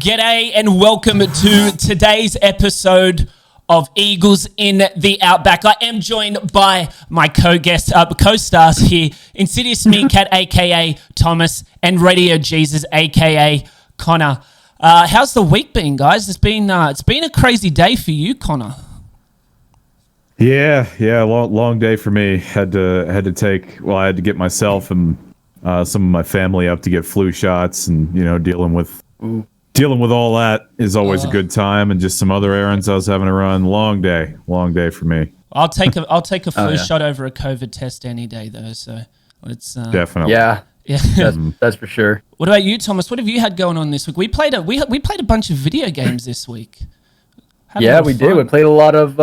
G'day and welcome to today's episode of Eagles in the Outback. I am joined by my co-stars here, Insidious Meatcat, aka Thomas, and Radio Jesus, aka Connor. How's the week been, guys? It's been a crazy day for you, Connor. Yeah, long day for me. I had to get myself and some of my family up to get flu shots, and dealing with all that is always a good time, and just some other errands I was having to run. Long day for me. I'll take a flu shot over a COVID test any day, though. So it's definitely yeah. That's for sure. What about you, Thomas? What have you had going on this week? We played a bunch of video games this week. Yeah, we did. We played a lot of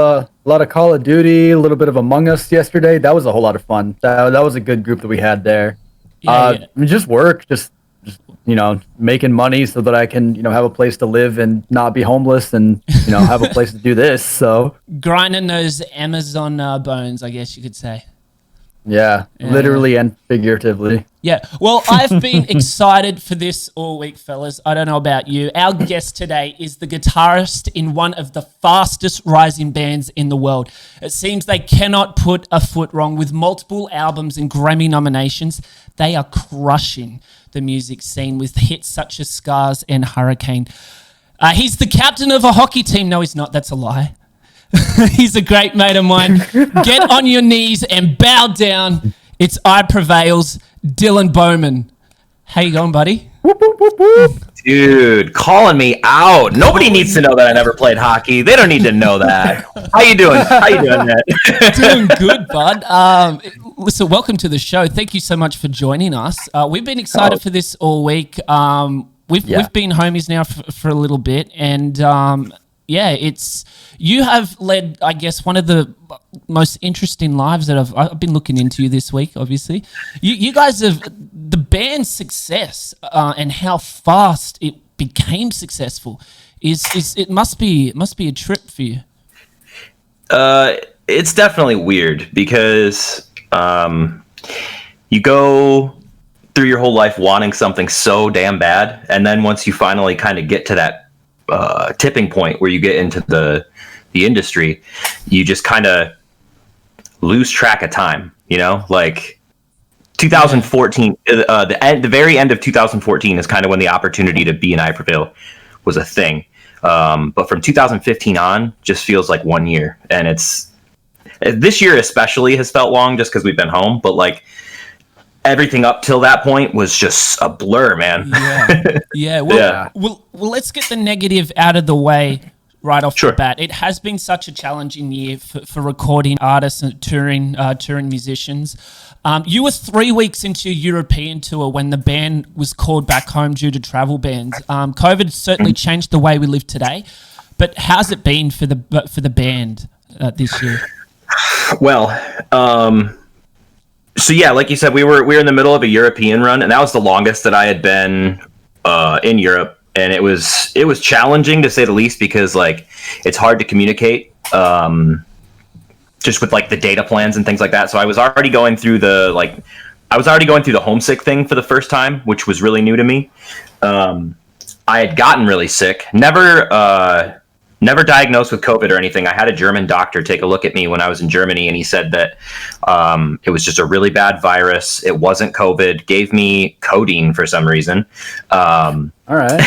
Call of Duty, a little bit of Among Us yesterday. That was a whole lot of fun. That was a good group that we had there. Yeah. Just work, just making money so that I can have a place to live and not be homeless, and have a place to do this. So grinding those Amazon bones, I guess you could say. Yeah, literally and figuratively. Yeah, well, I've been excited for this all week, fellas. I don't know about you. Our guest today is the guitarist in one of the fastest rising bands in the world. It seems they cannot put a foot wrong. With multiple albums and Grammy nominations, they are crushing the music scene with hits such as Scars and Hurricane. He's the captain of a hockey team. No, he's not. That's a lie. He's a great mate of mine. Get on your knees and bow down. It's Prevail's Dylan Bowman. How you going, buddy? Dude, calling me out. Nobody needs to know that I never played hockey. They don't need to know that. How you doing? Ned? Doing good, bud. Listen, welcome to the show. Thank you so much for joining us. We've been excited for this all week. We've been homies now for a little bit, and you have led, I guess, one of the most interesting lives that I've been looking into you this week. Obviously, you guys have the band's success and how fast it became successful. It must be a trip for you. It's definitely weird because you go through your whole life wanting something so damn bad, and then once you finally kind of get to that tipping point where you get into the industry, you just kind of lose track of time. Like 2014, the very end of 2014 is kind of when the opportunity to be in Prevail was a thing. But from 2015 on, just feels like 1 year, and this year especially has felt long just because we've been home. But like everything up till that point was just a blur, man. Yeah. Well, let's get the negative out of the way right off the bat. It has been such a challenging year for recording artists and touring musicians. You were 3 weeks into your European tour when the band was called back home due to travel bans. COVID certainly changed the way we live today, but how's it been for the band this year? Well, so yeah, like you said, we were in the middle of a European run, and that was the longest that I had been in Europe, and it was challenging to say the least, because like it's hard to communicate just with like the data plans and things like that. So I was already going through the homesick thing for the first time, which was really new to me. I had gotten really sick, never diagnosed with COVID or anything. I had a German doctor take a look at me when I was in Germany, and he said that it was just a really bad virus. It wasn't COVID. Gave me codeine for some reason. All right.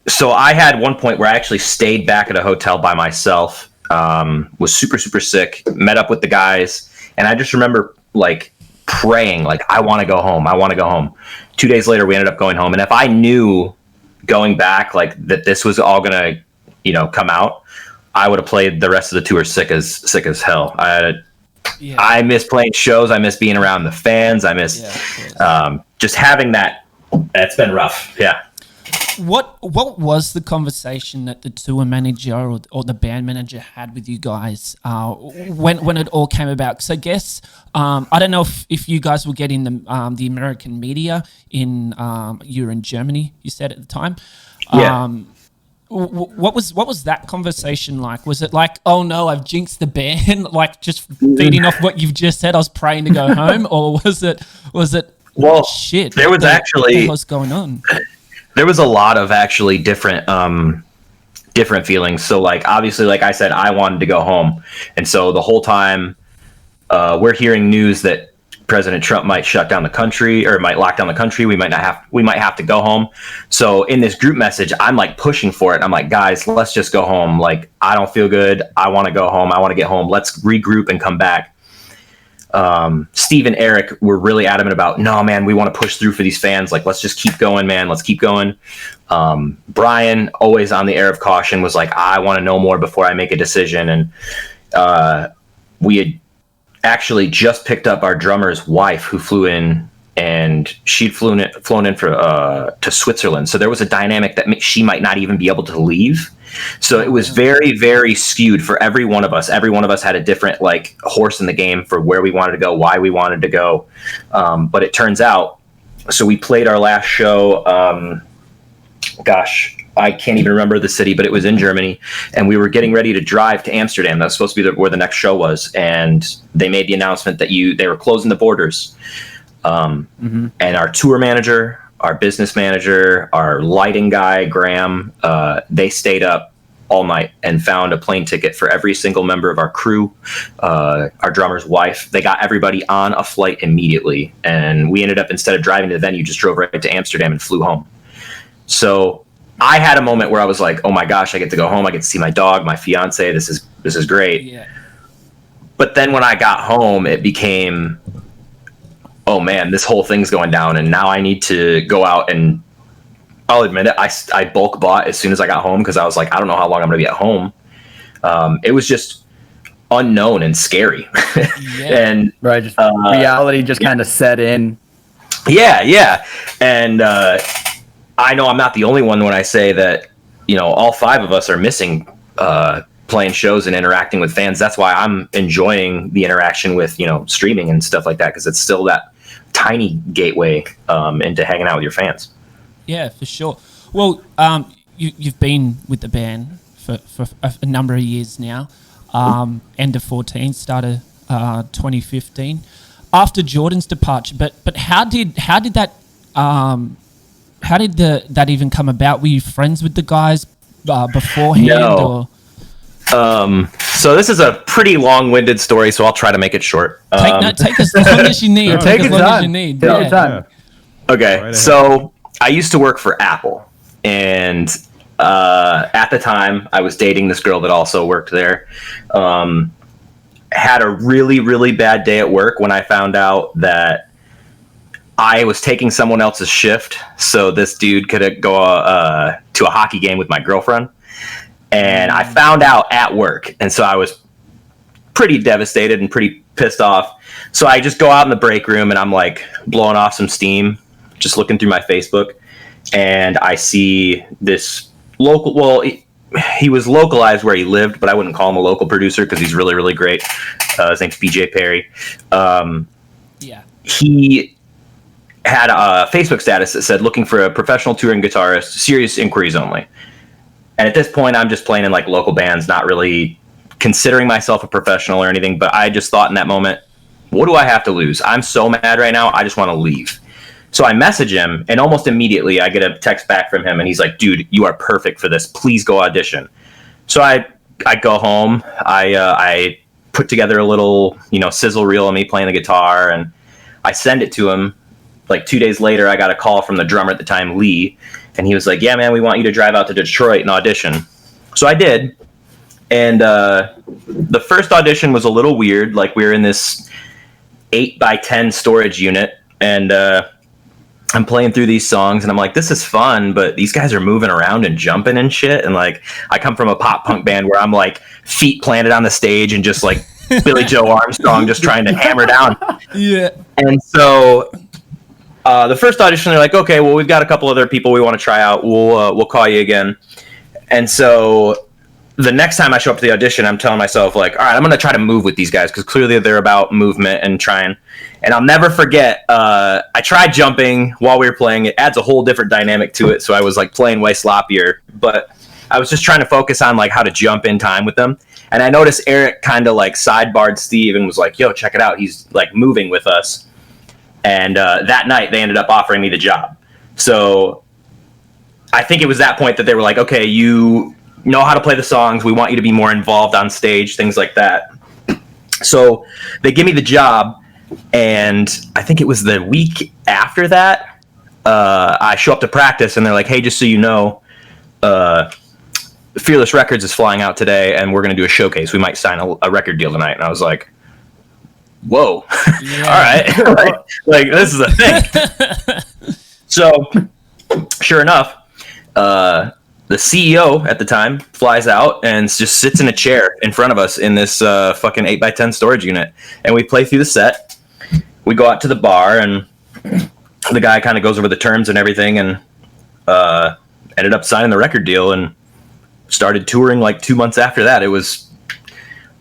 So I had one point where I actually stayed back at a hotel by myself, was super, super sick, met up with the guys, and I just remember like praying, like, I want to go home. 2 days later, we ended up going home. And if I knew going back like that this was all gonna come out, I would have played the rest of the tour sick as hell. I miss playing shows. I miss being around the fans. I miss just having that. It's been rough. Yeah. What was the conversation that the tour manager or the band manager had with you guys when it all came about? Because I guess I don't know if you guys were getting the American media in you were in Germany, you said at the time. Yeah. What was that conversation like? Was it like, oh no, I've jinxed the band, like just feeding off what you've just said, I was praying to go home, or was it Well, shit. there was actually what's going on? There was a lot of actually different feelings. So like obviously, like I said, I wanted to go home, and so the whole time we're hearing news that President Trump might shut down the country or might lock down the country. We might have to go home. So in this group message, I'm like pushing for it. I'm like, guys, let's just go home. Like, I don't feel good. I want to go home. I want to get home. Let's regroup and come back. Steve and Eric were really adamant about, no, man, we want to push through for these fans. Like, let's just keep going, man. Let's keep going. Brian, always on the air of caution, was like, I want to know more before I make a decision. And we had actually just picked up our drummer's wife, who flew in, and she'd flown in for to Switzerland. So there was a dynamic that she might not even be able to leave. So it was very, very skewed for every one of us. Every one of us had a different like horse in the game for where we wanted to go, why we wanted to go. But it turns out, so we played our last show. I can't even remember the city, but it was in Germany, and we were getting ready to drive to Amsterdam. That was supposed to be where the next show was, and they made the announcement that they were closing the borders. And our tour manager, our business manager, our lighting guy, Graham, they stayed up all night and found a plane ticket for every single member of our crew, our drummer's wife. They got everybody on a flight immediately, and we ended up, instead of driving to the venue, just drove right to Amsterdam and flew home. So I had a moment where I was like, oh my gosh, I get to go home. I get to see my dog, my fiance. This is great. Yeah. But then when I got home, it became, oh man, this whole thing's going down. And now I need to go out, and I'll admit it, I bulk bought as soon as I got home, because I was like, I don't know how long I'm going to be at home. It was just unknown and scary. Yeah. And right, just reality just kind of set in. Yeah. And I know I'm not the only one when I say that, all five of us are missing playing shows and interacting with fans. That's why I'm enjoying the interaction with, streaming and stuff like that, because it's still that tiny gateway into hanging out with your fans. Yeah, for sure. Well, you've been with the band for a number of years now. End of 14, start of 2015. After Jordan's departure, but how did that that even come about? Were you friends with the guys beforehand? No. Or? So this is a pretty long-winded story, so I'll try to make it short. Take as long as you need. Take as your long time. as you need. Take your time. Okay, Right, so I used to work for Apple, and at the time I was dating this girl that also worked there. Had a really, really bad day at work when I found out that I was taking someone else's shift, so this dude could go to a hockey game with my girlfriend. And I found out at work, and so I was pretty devastated and pretty pissed off. So I just go out in the break room, and I'm like blowing off some steam, just looking through my Facebook, and I see this local, well, he was localized where he lived, but I wouldn't call him a local producer because he's really, really great. His name's BJ Perry. He had a Facebook status that said, looking for a professional touring guitarist, serious inquiries only. And at this point, I'm just playing in like local bands, not really considering myself a professional or anything. But I just thought in that moment, what do I have to lose? I'm so mad right now. I just want to leave. So I message him, and almost immediately I get a text back from him, and he's like, dude, you are perfect for this. Please go audition. So I go home. I put together a little, sizzle reel of me playing the guitar, and I send it to him. Like 2 days later, I got a call from the drummer at the time, Lee, and he was like, yeah, man, we want you to drive out to Detroit and audition. So I did. And the first audition was a little weird. Like, we were in this 8x10 storage unit, and I'm playing through these songs, and I'm like, this is fun, but these guys are moving around and jumping and shit. And like, I come from a pop punk band where I'm like feet planted on the stage and just like Billy Joe Armstrong just trying to hammer down. Yeah. And so the first audition, they're like, okay, well, we've got a couple other people we want to try out. We'll call you again. And so the next time I show up to the audition, I'm telling myself, like, all right, I'm going to try to move with these guys, because clearly they're about movement and trying. And I'll never forget, I tried jumping while we were playing. It adds a whole different dynamic to it. So I was like playing way sloppier, but I was just trying to focus on like how to jump in time with them. And I noticed Eric kind of like sidebarred Steve and was like, yo, check it out. He's like moving with us. And that night, they ended up offering me the job. So I think it was that point that they were like, okay, you know how to play the songs. We want you to be more involved on stage, things like that. So they give me the job, and I think it was the week after that, I show up to practice, and they're like, hey, just so you know, Fearless Records is flying out today, and we're going to do a showcase. We might sign a record deal tonight. And I was like, whoa, yeah. All right. like, this is a thing. So, sure enough, the CEO at the time flies out and just sits in a chair in front of us in this fucking 8x10 storage unit. And we play through the set. We go out to the bar, and the guy kind of goes over the terms and everything, and ended up signing the record deal and started touring like 2 months after that. It was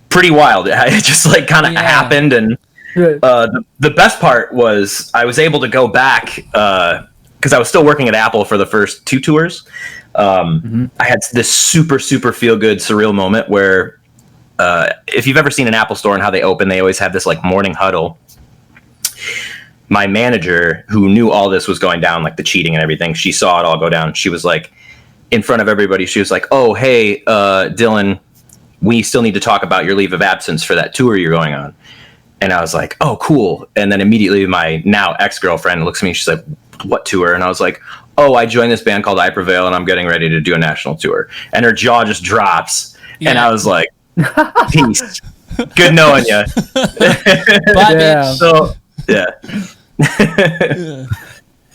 pretty wild. It just like kind of happened. And the best part was I was able to go back because I was still working at Apple for the first 2 tours. I had this super feel good surreal moment where if you've ever seen an Apple store and how they open, they always have this like morning huddle. My manager, who knew all this was going down, like the cheating and everything, she saw it all go down. She was like, in front of everybody, she was like, oh, hey, Dylan, we still need to talk about your leave of absence for that tour you're going on. And I was like, oh, cool. And then immediately my now ex-girlfriend looks at me, she's like, what tour? And I was like, oh, I joined this band called Prevail, and I'm getting ready to do a national tour. And her jaw just drops. Yeah. And I was like, peace. Good knowing you. Bye, bitch. So, yeah.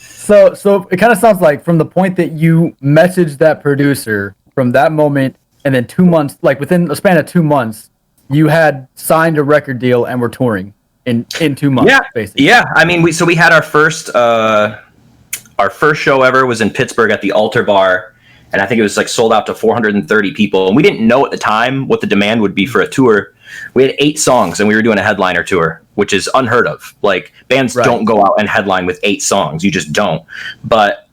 So it kind of sounds like from the point that you messaged that producer, from that moment, and then 2 months, like within a span of 2 months, you had signed a record deal and were touring in 2 months. Yeah, basically. Yeah. I mean, we had our first show ever was in Pittsburgh at the Altar Bar, and I think it was like sold out to 430 people. And we didn't know at the time what the demand would be for a tour. We had 8 songs, and we were doing a headliner tour, which is unheard of. Like, bands don't go out and headline with 8 songs. You just don't. But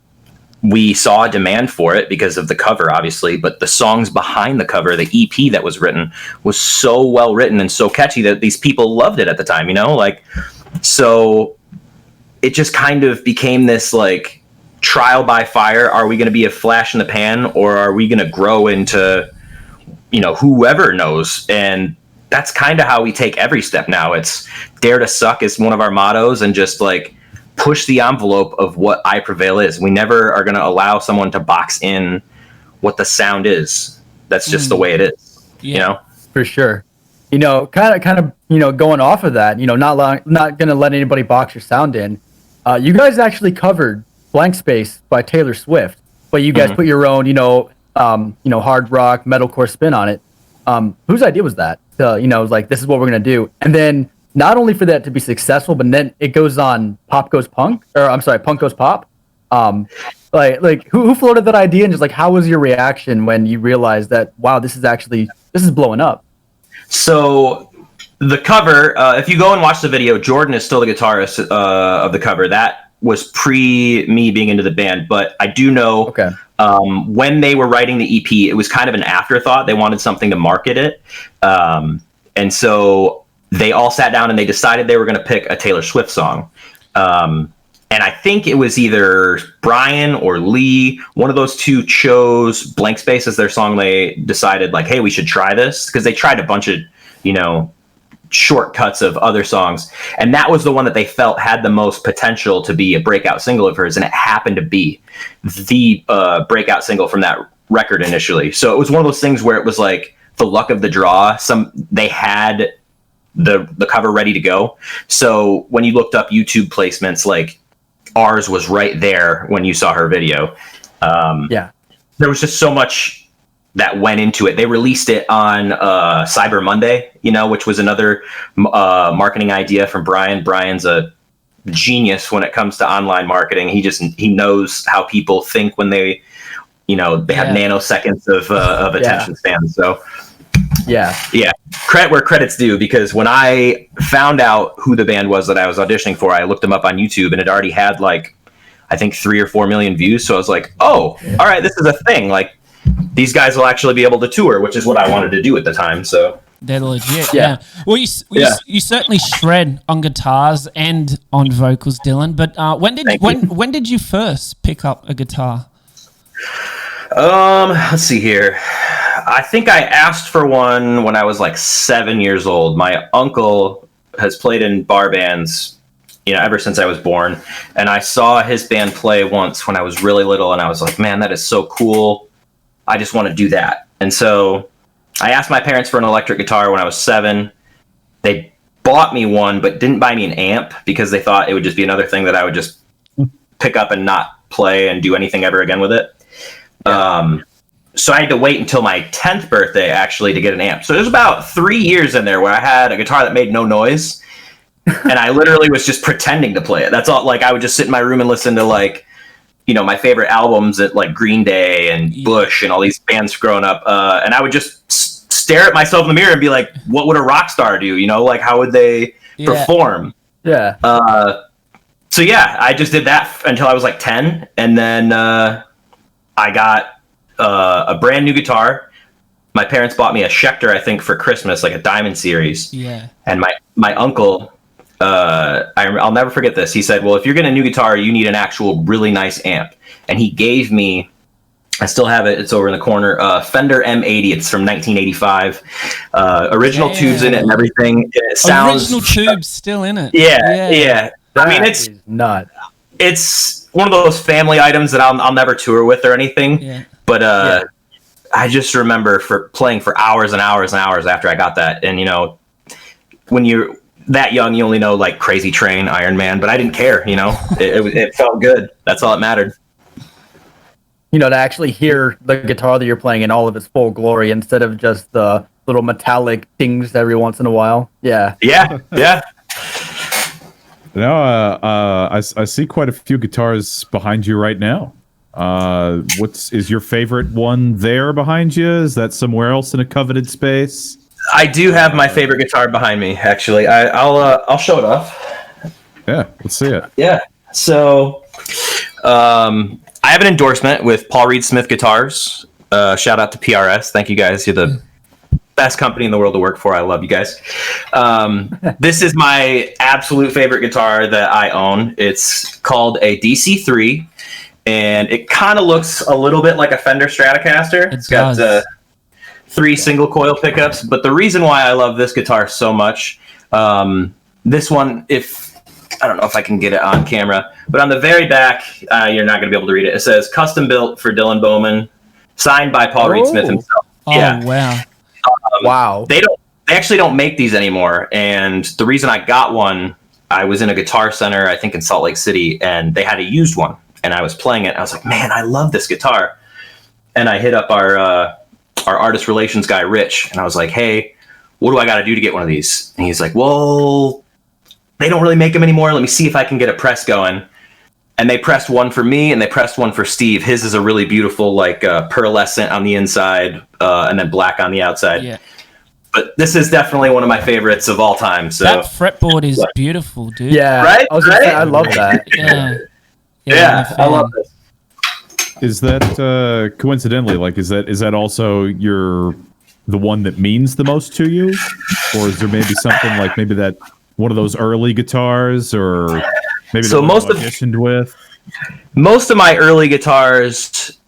we saw a demand for it because of the cover, obviously. But the songs behind the cover, the EP that was written, was so well written and so catchy that these people loved it at the time, you know? Like, so it just kind of became this, like, trial by fire. Are we going to be a flash in the pan, or are we going to grow into, you know, whoever knows? And that's kind of how we take every step now. It's dare to suck is one of our mottos, and just like push the envelope of what Prevail is. We never are going to allow someone to box in what the sound is. That's just the way it is, you know? For sure. You know, kind of, you know, going off of that, you know, not going to let anybody box your sound in. You guys actually covered Blank Space by Taylor Swift, but you guys put your own, hard rock, metalcore spin on it. Whose idea was that? You know, like, this is what we're going to do. And then not only for that to be successful, but then it goes on Punk Goes Pop. Like who floated that idea, and just like, how was your reaction when you realized that, wow, this is blowing up? So the cover, if you go and watch the video, Jordan is still the guitarist of the cover. That was pre me being into the band, but I do know when they were writing the EP, it was kind of an afterthought. They wanted something to market it. And so they all sat down and they decided they were going to pick a Taylor Swift song. And I think it was either Brian or Lee, one of those two chose Blank Space as their song. They decided, like, hey, we should try this, because they tried a bunch of, you know, shortcuts of other songs, and that was the one that they felt had the most potential to be a breakout single of hers, and it happened to be the breakout single from that record initially. So it was one of those things where it was like the luck of the draw. They had the cover ready to go, so when you looked up YouTube placements, like, ours was right there when you saw her video. There was just so much that went into it. They released it on Cyber Monday, you know, which was another marketing idea from Brian. Brian's a genius when it comes to online marketing. He knows how people think when they, you know, they have nanoseconds of attention span. So credit where credit's due, because when I found out who the band was that I was auditioning for, I looked them up on YouTube, and it already had, like, I think 3 or 4 million views. So I was like, oh, all right, this is a thing. Like, these guys will actually be able to tour, which is what I wanted to do at the time. So They're legit. Yeah. Well, you certainly shred on guitars and on vocals, Dylan. But when did you first pick up a guitar? Let's see here. I think I asked for one when I was like 7 years old. My uncle has played in bar bands, ever since I was born. And I saw his band play once when I was really little, and I was like, man, that is so cool. I just want to do that. And so I asked my parents for an electric guitar when I was 7. They bought me one, but didn't buy me an amp because they thought it would just be another thing that I would just pick up and not play and do anything ever again with it. So I had to wait until my 10th birthday actually to get an amp. So there's about 3 years in there where I had a guitar that made no noise, and I literally was just pretending to play it. That's all. Like, I would just sit in my room and listen to like, my favorite albums at like Green Day and Bush and all these bands growing up. And I would just stare at myself in the mirror and be like, what would a rock star do? Like, how would they perform? Yeah. So yeah, I just did that until I was like 10. And then I got a brand new guitar. My parents bought me a Schecter, I think, for Christmas, like a Diamond Series. Yeah. And my uncle, I'll never forget this. He said, well, if you're getting a new guitar, you need an actual really nice amp. And he gave me, I still have it, it's over in the corner, Fender M80. It's from 1985. Original tubes in it and everything. It sounds... Original tubes still in it. Yeah. I mean, it's not. It's one of those family items that I'll never tour with or anything. Yeah. But I just remember playing for hours and hours and hours after I got that. And, when you're that young, you only know like Crazy Train, Iron Man, but I didn't care, it felt good. That's all that mattered. To actually hear the guitar that you're playing in all of its full glory instead of just the little metallic things every once in a while. Yeah. Yeah. I see quite a few guitars behind you right now. Is your favorite one there behind you? Is that somewhere else in a coveted space? I do have my favorite guitar behind me, actually. I'll show it off. Yeah, let's see it. Yeah. So, I have an endorsement with Paul Reed Smith Guitars. Shout out to PRS. Thank you guys. You're the best company in the world to work for. I love you guys. This is my absolute favorite guitar that I own. It's called a DC3, and it kind of looks a little bit like a Fender Stratocaster. It's got 3 single coil pickups, but the reason why I love this guitar so much, this one, I don't know if I can get it on camera, but on the very back, you're not going to be able to read it. It says custom built for Dylan Bowman, signed by Paul Reed Smith himself. Oh, yeah. Wow. Wow. They actually don't make these anymore. And the reason I got one, I was in a Guitar Center, I think in Salt Lake City, and they had a used one, and I was playing it. I was like, man, I love this guitar. And I hit up our artist relations guy, Rich, and I was like, hey, what do I got to do to get one of these? And he's like, well, they don't really make them anymore. Let me see if I can get a press going. And they pressed one for me, and they pressed one for Steve. His is a really beautiful, like pearlescent on the inside, and then black on the outside. Yeah. But this is definitely one of my favorites of all time. So that fretboard is beautiful, dude. Yeah, right. I love that. Yeah, I love this. Is that coincidentally, like, is that also the one that means the most to you, or is there maybe something like maybe that one of those early guitars, or maybe the one you auditioned with? Most of my early guitars,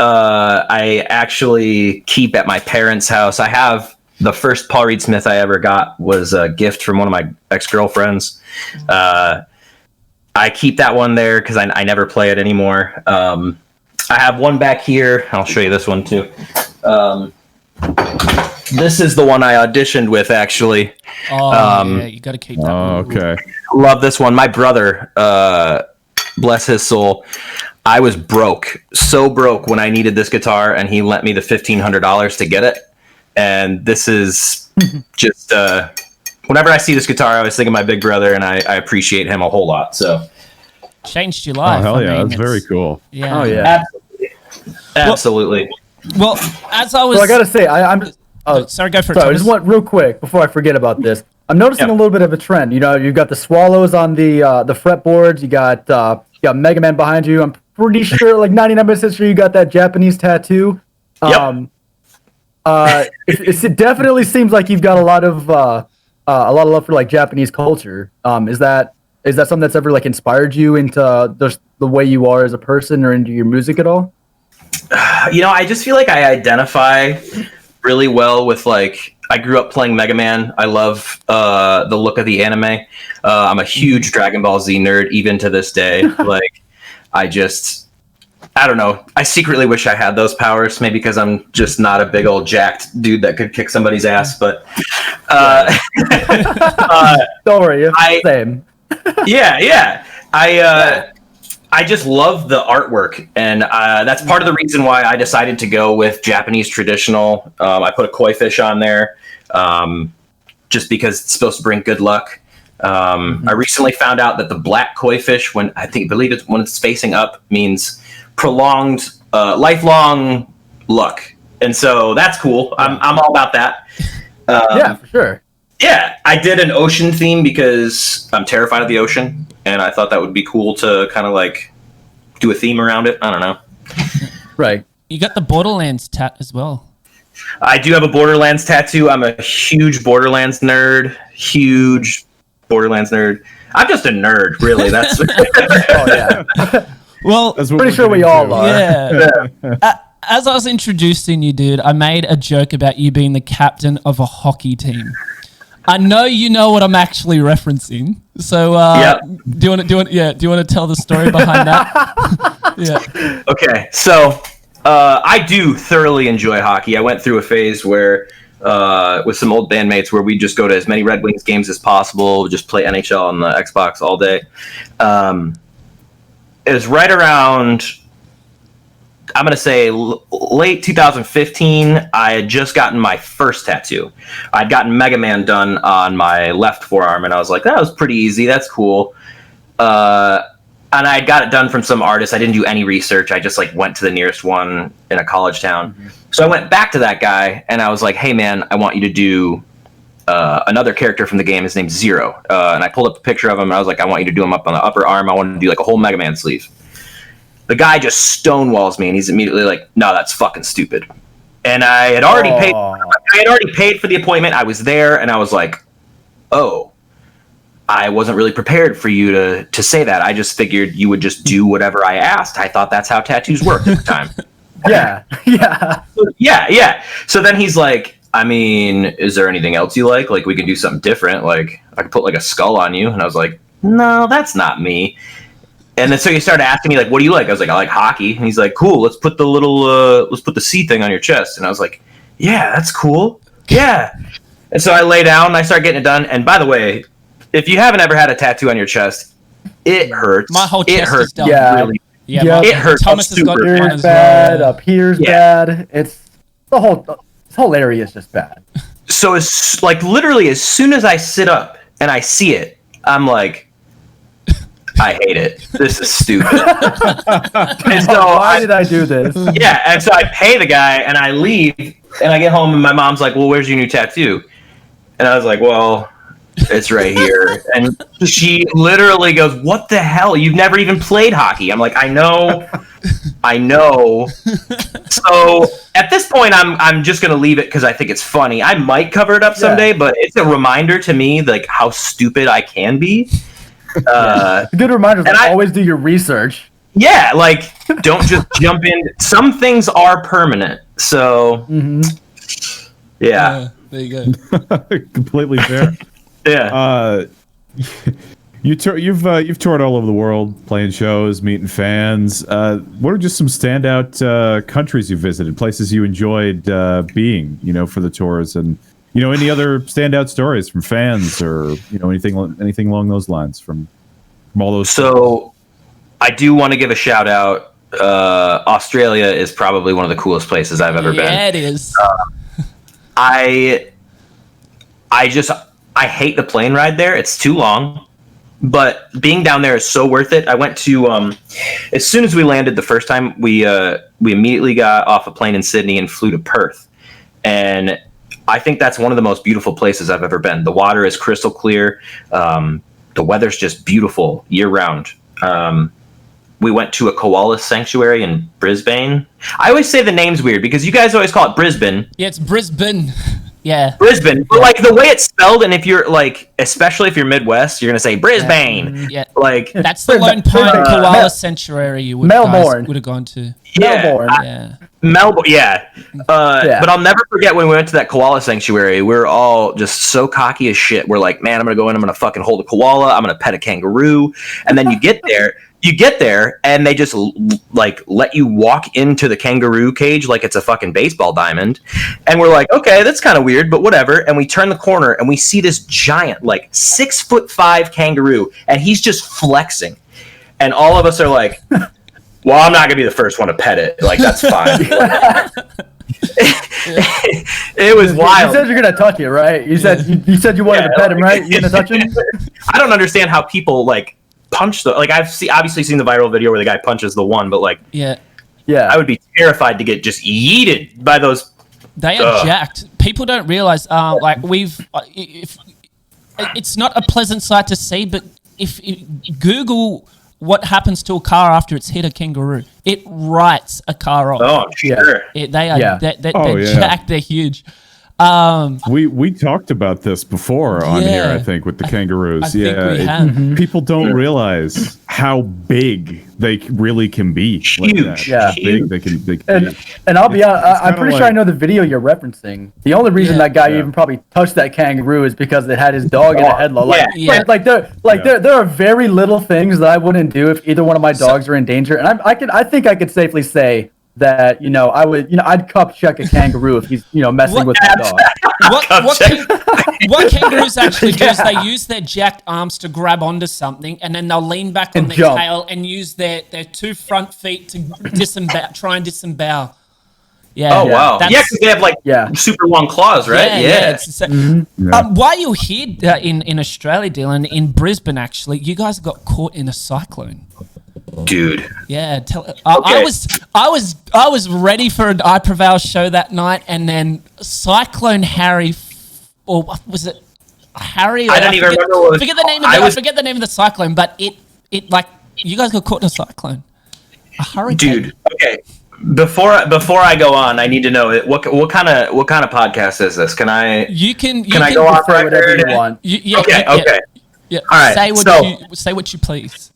I actually keep at my parents' house. I have the first Paul Reed Smith I ever got was a gift from one of my ex-girlfriends. I keep that one there because I never play it anymore. I have one back here. I'll show you this one too. This is the one I auditioned with, actually. Yeah, you got to keep that one. Oh, okay. Love this one. My brother, bless his soul, I was so broke when I needed this guitar, and he lent me the $1,500 to get it. And this is just, whenever I see this guitar, I always think of my big brother, and I appreciate him a whole lot. So changed your life. Oh, hell yeah. That's very cool. Yeah. Oh, yeah. Absolutely. Well, as I was... So I got to say, I'm just... sorry, go for it. Sorry, I just want real quick before I forget about this. I'm noticing a little bit of a trend. You've got the swallows on the fretboards. You got Mega Man behind you. I'm pretty sure, like 99% sure, you got that Japanese tattoo. Yep. It definitely seems like you've got a lot of love for like Japanese culture. Is that something that's ever like inspired you into the way you are as a person or into your music at all? I just feel like I identify really well with like I grew up playing Mega Man. I love the look of the anime. I'm a huge Dragon Ball Z nerd even to this day. Like I don't know. I secretly wish I had those powers, maybe because I'm just not a big old jacked dude that could kick somebody's ass. But don't worry, same. Yeah. I just love the artwork, and that's part of the reason why I decided to go with Japanese traditional. I put a koi fish on there, just because it's supposed to bring good luck. I recently found out that the black koi fish, when it's facing up, means prolonged, lifelong luck, and so that's cool. I'm all about that. Yeah, for sure. Yeah, I did an ocean theme because I'm terrified of the ocean, and I thought that would be cool to kind of like do a theme around it. I don't know. Right. You got the Borderlands tat as well. I do have a Borderlands tattoo. I'm a huge Borderlands nerd. I'm just a nerd, really. That's Oh yeah. Well, pretty sure we all are. Yeah. As I was introducing you, dude, I made a joke about you being the captain of a hockey team. I know you know what I'm actually referencing. So, do you want to tell the story behind that? Yeah. Okay. So, I do thoroughly enjoy hockey. I went through a phase where, with some old bandmates, where we just go to as many Red Wings games as possible, just play NHL on the Xbox all day. It was right around, I'm going to say late 2015, I had just gotten my first tattoo. I'd gotten Mega Man done on my left forearm, and I was like, that was pretty easy. That's cool. And I got it done from some artist. I didn't do any research. I just like went to the nearest one in a college town. Mm-hmm. So I went back to that guy, and I was like, hey, man, I want you to do another character from the game. His name's Zero. And I pulled up a picture of him, and I was like, I want you to do him up on the upper arm. I want to do like a whole Mega Man sleeve. The guy just stonewalls me, and he's immediately like, no, that's fucking stupid. And I had already paid for the appointment. I was there, and I was like, oh, I wasn't really prepared for you to say that. I just figured you would just do whatever I asked. I thought that's how tattoos worked at the time. Yeah. So then he's like, I mean, is there anything else you like? Like, we could do something different. Like, I could put like a skull on you. And I was like, no, that's not me. And then so he started asking me like, what do you like? I was like, I like hockey. And he's like, cool, let's put the C thing on your chest. And I was like, yeah, that's cool. Yeah. And so I lay down and I start getting it done. And by the way, if you haven't ever had a tattoo on your chest, it hurts. My whole chest is done. Yeah. Really. Yeah. It hurts. Thomas has got Here's as bad. well. Up here's bad. It's this whole area is just bad. So it's like literally as soon as I sit up and I see it, I'm like, I hate it. This is stupid. And so why did I do this? Yeah, and so I pay the guy and I leave and I get home and my mom's like, well, where's your new tattoo? And I was like, well, it's right here. And she literally goes, what the hell? You've never even played hockey. I'm like, I know. So at this point, I'm just going to leave it because I think it's funny. I might cover it up someday, but it's a reminder to me like how stupid I can be. A good reminder to always do your research. Yeah, like don't just jump in. Some things are permanent. So yeah. There you go. Completely fair. Yeah. You've toured all over the world, playing shows, meeting fans. What are just some standout countries you visited, places you enjoyed being, for the tours, and any other standout stories from fans or anything along those lines from all those. So, I do want to give a shout out. Australia is probably one of the coolest places I've ever been. Yeah, it is. I hate the plane ride there. It's too long. But being down there is so worth it. I went to as soon as we landed the first time, we immediately got off a plane in Sydney and flew to Perth. And I think that's one of the most beautiful places I've ever been. The water is crystal clear. The weather's just beautiful year round. we went to a koala sanctuary in Brisbane. I always say the name's weird because you guys always call it Brisbane. Yeah, it's Brisbane. Yeah. Brisbane. But like the way it's spelled, and if you're like, especially if you're Midwest, you're gonna say Brisbane. Yeah. Like That's the Lone Pine Koala Sanctuary you would Melbourne. would have gone to. yeah, Melbourne. Yeah. Melbourne. Yeah. Yeah. But I'll never forget when we went to that koala sanctuary. We were all just so cocky as shit. We're like, man, I'm gonna go in. I'm gonna fucking hold a koala. I'm gonna pet a kangaroo. And then you get there. And they just like let you walk into the kangaroo cage like it's a fucking baseball diamond. And we're like, okay, that's kind of weird, but whatever. And we turn the corner and we see this giant, like 6'5" kangaroo, and he's just flexing. And all of us are like, well, I'm not gonna be the first one to pet it. Like, that's fine. It was wild. You said you're gonna touch it, right? You said you wanted to pet him, right? You're gonna touch him? I don't understand how people like punch I've obviously seen the viral video where the guy punches the one, but like Yeah. I would be terrified to get just yeeted by those. They are jacked. People don't realize, it's not a pleasant sight to see, but if Google what happens to a car after it's hit a kangaroo, it writes a car off. Oh, sure. They are they're yeah. jacked. They're huge. We talked about this before on here, I think, with the kangaroos. I think we have. People don't realize how big they really can be. Like Huge. that. Yeah. How big they can be. And I'll be honest, I'm kinda pretty sure I know the video you're referencing. The only reason that guy even probably touched that kangaroo is because it had his dog in a headlock. There are very little things that I wouldn't do if either one of my dogs are in danger. And I think I could safely say that I'd cup check a kangaroo if he's messing with my dog. What kangaroos actually do is they use their jacked arms to grab onto something, and then they'll lean back on And their jump. tail and use their two front feet to try and disembowel. Yeah. Oh wow. That's- Yeah, because they have like super long claws, right? Yeah. While you're here in Australia, Dylan, in Brisbane, actually, you guys got caught in a cyclone. Dude. Yeah, I was ready for an Prevail show that night, and then Cyclone Harry, or what was it, Harry? I don't even remember what it was. I forget the name of the cyclone, but it like you guys got caught in a cyclone, a hurricane. Dude, okay. Before I go on, I need to know what kind of podcast is this? Can I go off Say whatever record? you want. Okay. Yeah. All right. Say what you please.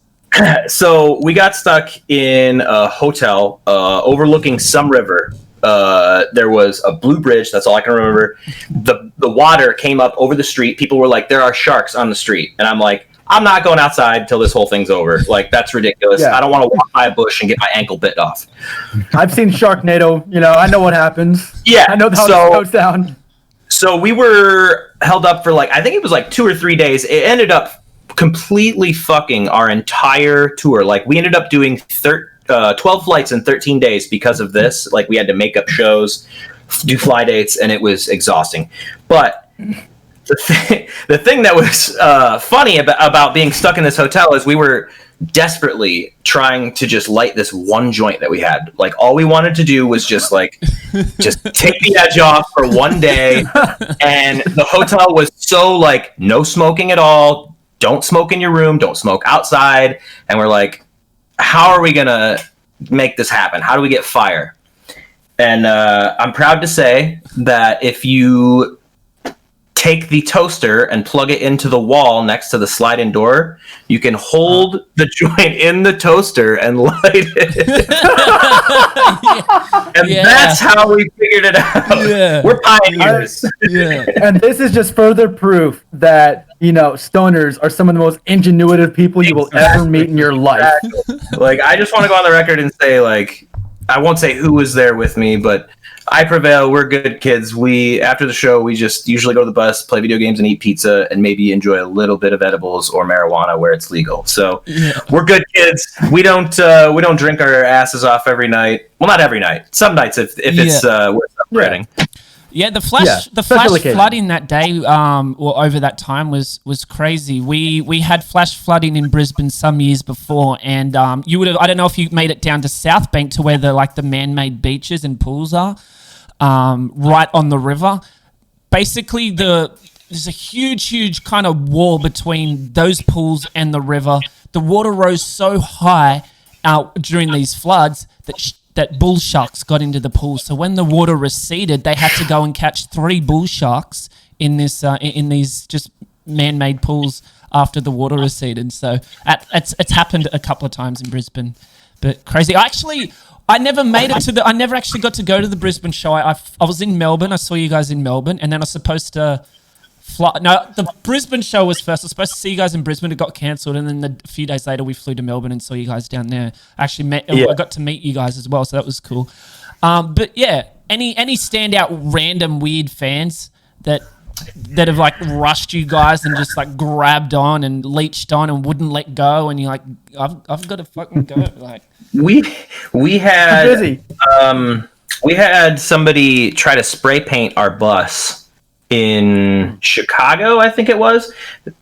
So we got stuck in a hotel overlooking some river. There was a blue bridge. That's all I can remember. The water came up over the street. People were like, "There are sharks on the street," and I'm like, "I'm not going outside until this whole thing's over. Like, that's ridiculous. Yeah. I don't want to walk by a bush and get my ankle bit off." I've seen Sharknado. I know what happens. Yeah, I know how this goes down. So we were held up for I think it was 2 or 3 days. It ended up completely fucking our entire tour. Like, we ended up doing 12 flights in 13 days because of this. Like, we had to make up shows, do fly dates, and it was exhausting. But the thing that was funny about being stuck in this hotel is we were desperately trying to just light this one joint that we had. Like, all we wanted to do was just take the edge off for one day. And the hotel was so no smoking at all. Don't smoke in your room. Don't smoke outside. And we're like, how are we going to make this happen? How do we get fire? And I'm proud to say that if you take the toaster and plug it into the wall next to the slide-in door, you can hold the joint in the toaster and light it. That's how we figured it out. Yeah. We're pioneers. And this is just further proof that stoners are some of the most ingenuitive people you will ever meet in your life. I just want to go on the record and say, I won't say who was there with me, but I Prevail. We're good kids. After the show, we just usually go to the bus, play video games, and eat pizza, and maybe enjoy a little bit of edibles or marijuana where it's legal. So we're good kids. We don't drink our asses off every night. Well, not every night. Some nights if it's worth celebrating. Yeah, the flash flooding that day, or over that time, was crazy. We had flash flooding in Brisbane some years before, and you would have, I don't know if you made it down to South Bank to where the man-made beaches and pools are, right on the river. Basically, there's a huge kind of wall between those pools and the river. The water rose so high, during these floods that bull sharks got into the pool. So when the water receded, they had to go and catch 3 bull sharks in these just man-made pools after the water receded. So it's happened a couple of times in Brisbane, but crazy. I never made it I never actually got to go to the Brisbane show. I was in Melbourne. I saw you guys in Melbourne, and then I was supposed to fly. No, the Brisbane show was first. I was supposed to see you guys in Brisbane. It got cancelled, and then a few days later, we flew to Melbourne and saw you guys down there. I got to meet you guys as well, so that was cool. But yeah, any standout random weird fans that have like rushed you guys and just like grabbed on and leeched on and wouldn't let go, and you're like, I've got to fucking go. Like we had we had somebody try to spray paint our bus in Chicago, I think it was.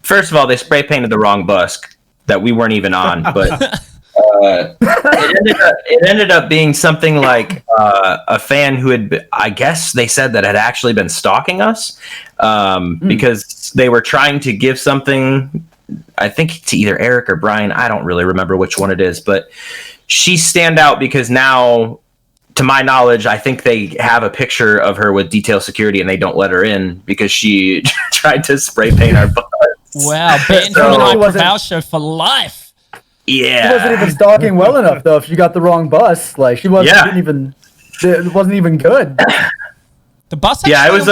First of all, they spray painted the wrong bus that we weren't even on, but it ended up being something like a fan who I guess they said that had actually been stalking us because they were trying to give something, I think, to either Eric or Brian. I don't really remember which one it is, but she stand out because now, to my knowledge, I think they have a picture of her with detail security and they don't let her in because she tried to spray paint our bus. Wow, banned from the Prevail show for life. Yeah, she wasn't even stalking well enough though. If she got the wrong bus, like she wasn't it wasn't even good. The bus. Yeah, it was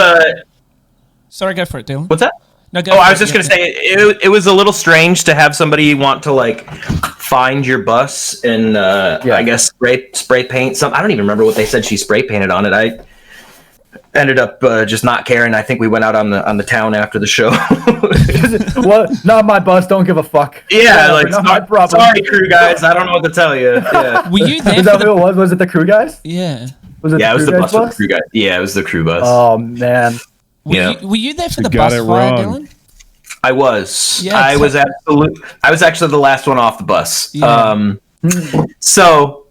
Sorry, go for it, Dylan. What's that? No, go. I was just gonna say it was a little strange to have somebody want to like find your bus and I guess spray paint some. I don't even remember what they said she spray painted on it. I ended up just not caring. I think we went out on the town after the show. Well, not my bus. Don't give a fuck. Yeah, like not my problem. Sorry, crew guys. I don't know what to tell you. Yeah. Were you there? Is that who it was? Was it the crew guys? Yeah. Was it? Yeah, it was the bus with the crew guys. Yeah, it was the crew bus. Oh man. Were you there for the bus fire, Dylan? I was. Yeah, I was actually the last one off the bus. Yeah. So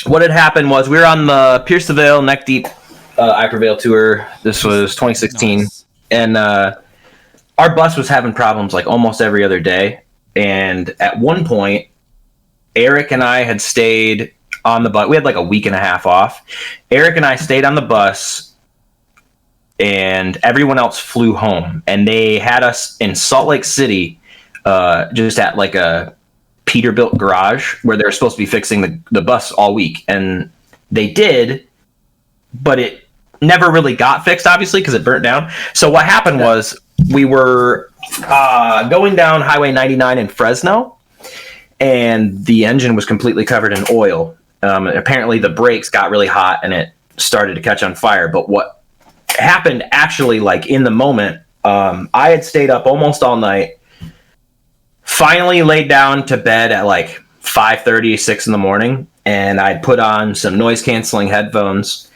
what had happened was we were on the Pierce the Veil Neck Deep Prevail tour. This was 2016, and our bus was having problems like almost every other day. And at one point, Eric and I had stayed on the bus. We had like a week and a half off. Eric and I stayed on the bus, and everyone else flew home. And they had us in Salt Lake City, just at like a Peterbilt garage where they were supposed to be fixing the bus all week. And they did, but it never really got fixed, obviously, because it burnt down. So what happened was we were going down Highway 99 in Fresno, and the engine was completely covered in oil. Apparently the brakes got really hot and it started to catch on fire. But what happened actually, like in the moment, I had stayed up almost all night, finally laid down to bed at like 5:30, 6 in the morning, and I'd put on some noise canceling headphones,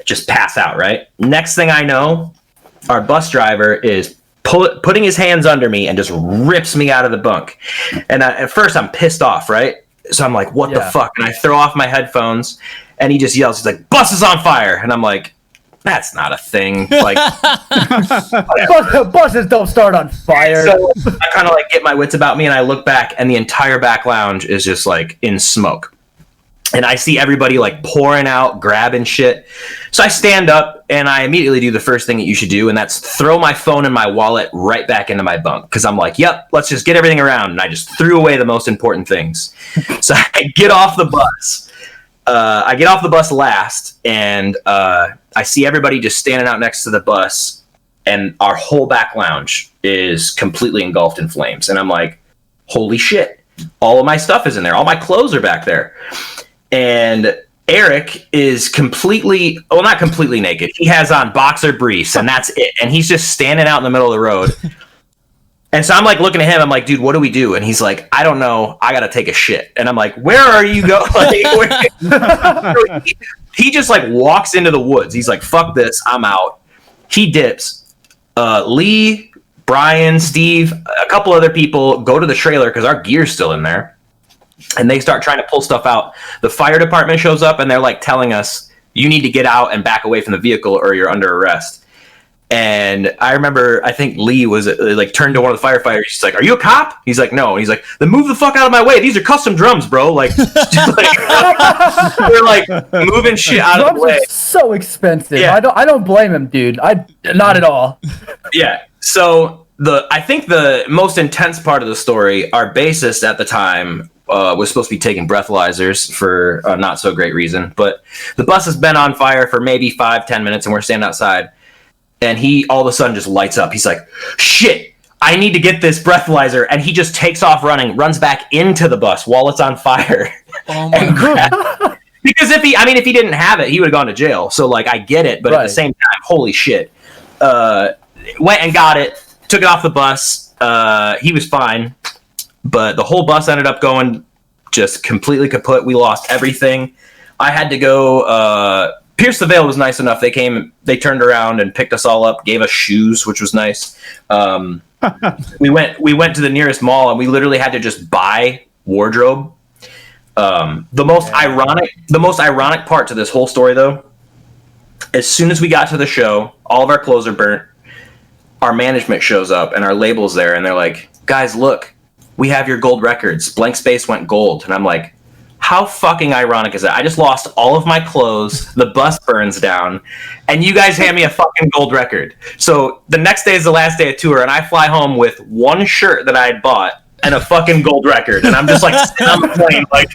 just pass out, right? Next thing I know, our bus driver is putting his hands under me and just rips me out of the bunk. And at first I'm pissed off, right? So I'm like, what the fuck? And I throw off my headphones and he just yells, he's like, bus is on fire. And I'm like, that's not a thing. Like, buses don't start on fire. So I kind of like get my wits about me and I look back and the entire back lounge is just like in smoke. And I see everybody like pouring out, grabbing shit. So I stand up and I immediately do the first thing that you should do. And that's throw my phone and my wallet right back into my bunk. Cause I'm like, yep, let's just get everything around. And I just threw away the most important things. So I get off the bus. I get off the bus last and I see everybody just standing out next to the bus. And our whole back lounge is completely engulfed in flames. And I'm like, holy shit. All of my stuff is in there. All my clothes are back there. And Eric is not completely naked. He has on boxer briefs and that's it. And he's just standing out in the middle of the road. And so I'm like looking at him. I'm like, dude, what do we do? And he's like, I don't know. I got to take a shit. And I'm like, where are you going? He just like walks into the woods. He's like, fuck this. I'm out. He dips. Lee, Brian, Steve, a couple other people go to the trailer because our gear's still in there. And they start trying to pull stuff out. The fire department shows up and they're like telling us, you need to get out and back away from the vehicle or you're under arrest. And I remember, I think Lee was like turned to one of the firefighters. He's like, "Are you a cop?" He's like, "No." And he's like, "Then move the fuck out of my way. These are custom drums, bro." Like, we're like moving shit out of the way. Drums are so expensive. Yeah. I don't blame him, dude. Not at all. Yeah. So I think the most intense part of the story, our bassist at the time was supposed to be taking breathalyzers for a not so great reason, but the bus has been on fire for maybe 5-10 minutes, and we're standing outside. And he all of a sudden just lights up. He's like, "Shit, I need to get this breathalyzer." And he just takes off running, runs back into the bus while it's on fire. Oh my God. Because if he didn't have it, he would have gone to jail. So like, I get it. But at the same time, holy shit. Went and got it, took it off the bus. He was fine. But the whole bus ended up going just completely kaput. We lost everything. I had to go... Pierce the Veil was nice enough. They came, they turned around and picked us all up, gave us shoes, which was nice. We went to the nearest mall, and we literally had to just buy wardrobe. The most ironic part to this whole story, though, as soon as we got to the show, all of our clothes are burnt. Our management shows up, and our label's there, and they're like, "Guys, look, we have your gold records. Blank Space went gold." And I'm like, how fucking ironic is that? I just lost all of my clothes, the bus burns down, and you guys hand me a fucking gold record. So the next day is the last day of tour, and I fly home with one shirt that I had bought and a fucking gold record. And I'm just like sitting on the plane like,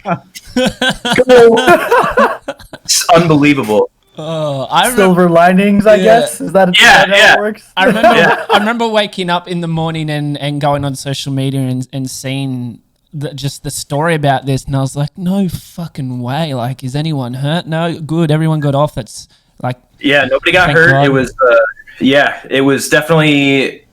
it's unbelievable. Silver linings, I guess. Is that how it works? I remember waking up in the morning and going on social media and seeing just the story about this, and I was like, no fucking way. Like, is anyone hurt? No, good. Everyone got off. That's like, nobody got hurt. God. It was, it was definitely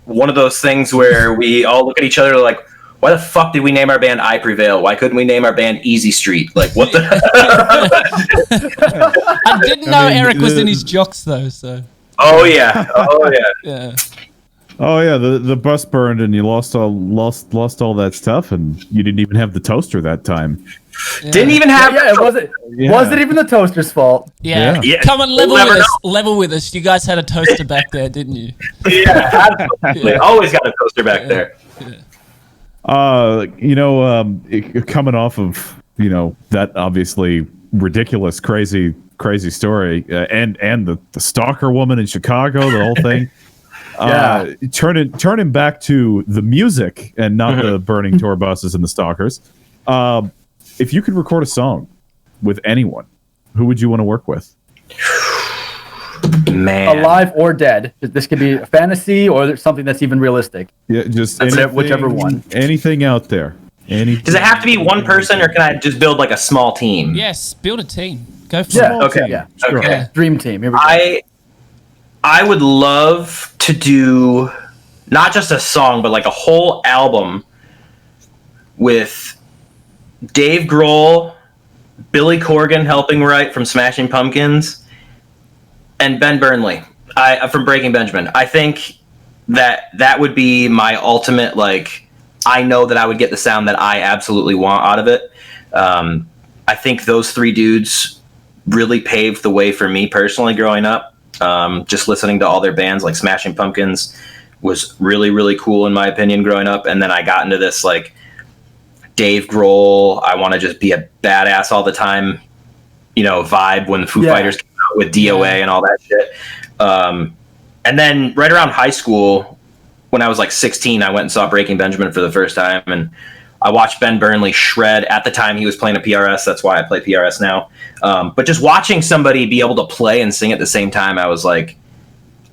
one of those things where we all look at each other like, why the fuck did we name our band I Prevail? Why couldn't we name our band Easy Street? Like, what the? I didn't know Eric was in his jocks though. So. Oh yeah. Yeah. Oh yeah, the bus burned and you lost all that stuff, and you didn't even have the toaster that time. Yeah. Didn't even have. It wasn't even the toaster's fault. Yeah. Come on, level with us. You guys had a toaster back there, didn't you? Yeah, absolutely. Always got a toaster back there. Coming off of that obviously ridiculous, crazy story, and the stalker woman in Chicago, the whole thing. Turning back to the music and not the burning tour buses and the stalkers. If you could record a song with anyone, who would you want to work with? Man, alive or dead. This could be a fantasy or something that's even realistic. Yeah, just whichever one. Anything out there. Does it have to be one person, or can I just build like a small team? Yes, build a team. Go for it. Okay. Yeah. Sure. Okay. Yeah. Dream team. Here we go. I would love to do not just a song, but like a whole album with Dave Grohl, Billy Corgan helping write from Smashing Pumpkins, and Ben Burnley from Breaking Benjamin. I think that would be my ultimate, like, I know that I would get the sound that I absolutely want out of it. I think those three dudes really paved the way for me personally growing up. Just listening to all their bands, like Smashing Pumpkins was really, really cool in my opinion growing up. And then I got into this like Dave Grohl, I want to just be a badass all the time, vibe when the Foo Fighters came out with DOA and all that shit. And then right around high school, when I was like 16, I went and saw Breaking Benjamin for the first time, and I watched Ben Burnley shred. At the time, he was playing a PRS. That's why I play PRS now. But just watching somebody be able to play and sing at the same time, I was like,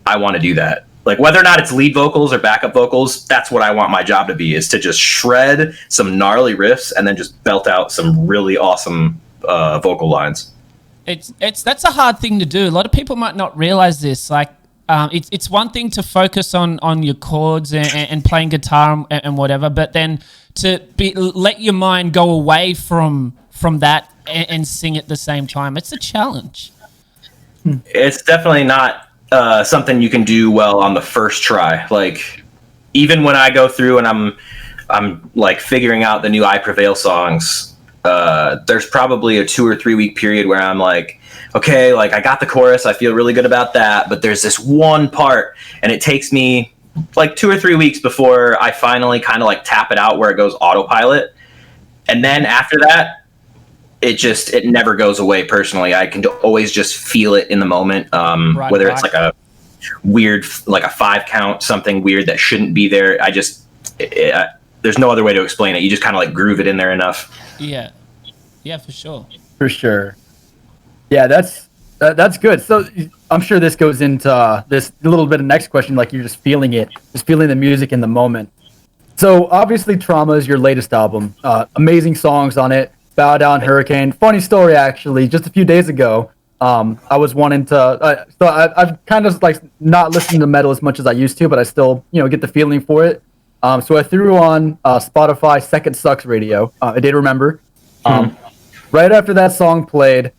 I want to do that. Like, whether or not it's lead vocals or backup vocals, that's what I want my job to be, is to just shred some gnarly riffs and then just belt out some really awesome vocal lines. That's a hard thing to do. A lot of people might not realize this. Like, it's one thing to focus on your chords and playing guitar and whatever, but then to let your mind go away from that and sing at the same time. It's a challenge. It's definitely not something you can do well on the first try. Like, even when I go through and I'm like figuring out the new I Prevail songs, there's probably a 2 or 3 week period where I'm like, okay, like I got the chorus, I feel really good about that, but there's this one part, and it takes me like 2 or 3 weeks before I finally kind of like tap it out where it goes autopilot. And then after that, it never goes away. Personally, I can always just feel it in the moment. Whether it's like a weird, like a 5 count, something weird that shouldn't be there. There's no other way to explain it. You just kind of like groove it in there enough. Yeah, for sure. For sure. Yeah, that's good. So I'm sure this goes into this a little bit of next question. Like you're just feeling the music in the moment. So obviously, Trauma is your latest album. Amazing songs on it. Bow Down, Hurricane. Funny story, actually. Just a few days ago, I was wanting to. I've kind of like not listened to metal as much as I used to, but I still, get the feeling for it. So I threw on Spotify Second Sucks Radio. I did remember. Right after that song played,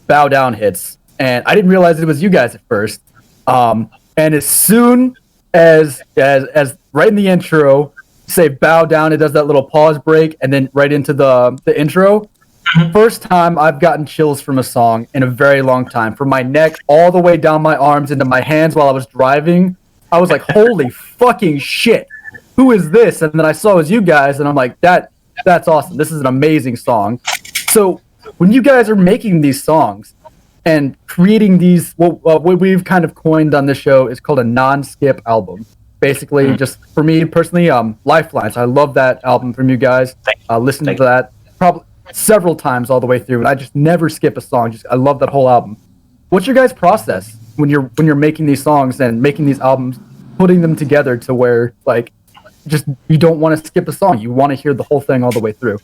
Bow Down hits, and I didn't realize it was you guys at first. And as soon as right in the intro, say Bow Down, it does that little pause break, and then right into the intro. First time I've gotten chills from a song in a very long time, from my neck all the way down my arms into my hands while I was driving. I was like, holy fucking shit, who is this? And then I saw it was you guys, and I'm like, that's awesome. This is an amazing song. So when you guys are making these songs and creating these, what we've kind of coined on this show is called a non-skip album. Basically, just for me personally, Lifelines. I love that album from you guys. Listened to that probably several times all the way through, and I just never skip a song. I love that whole album. What's your guys' process when you're making these songs and making these albums, putting them together to where like just you don't want to skip a song, you want to hear the whole thing all the way through?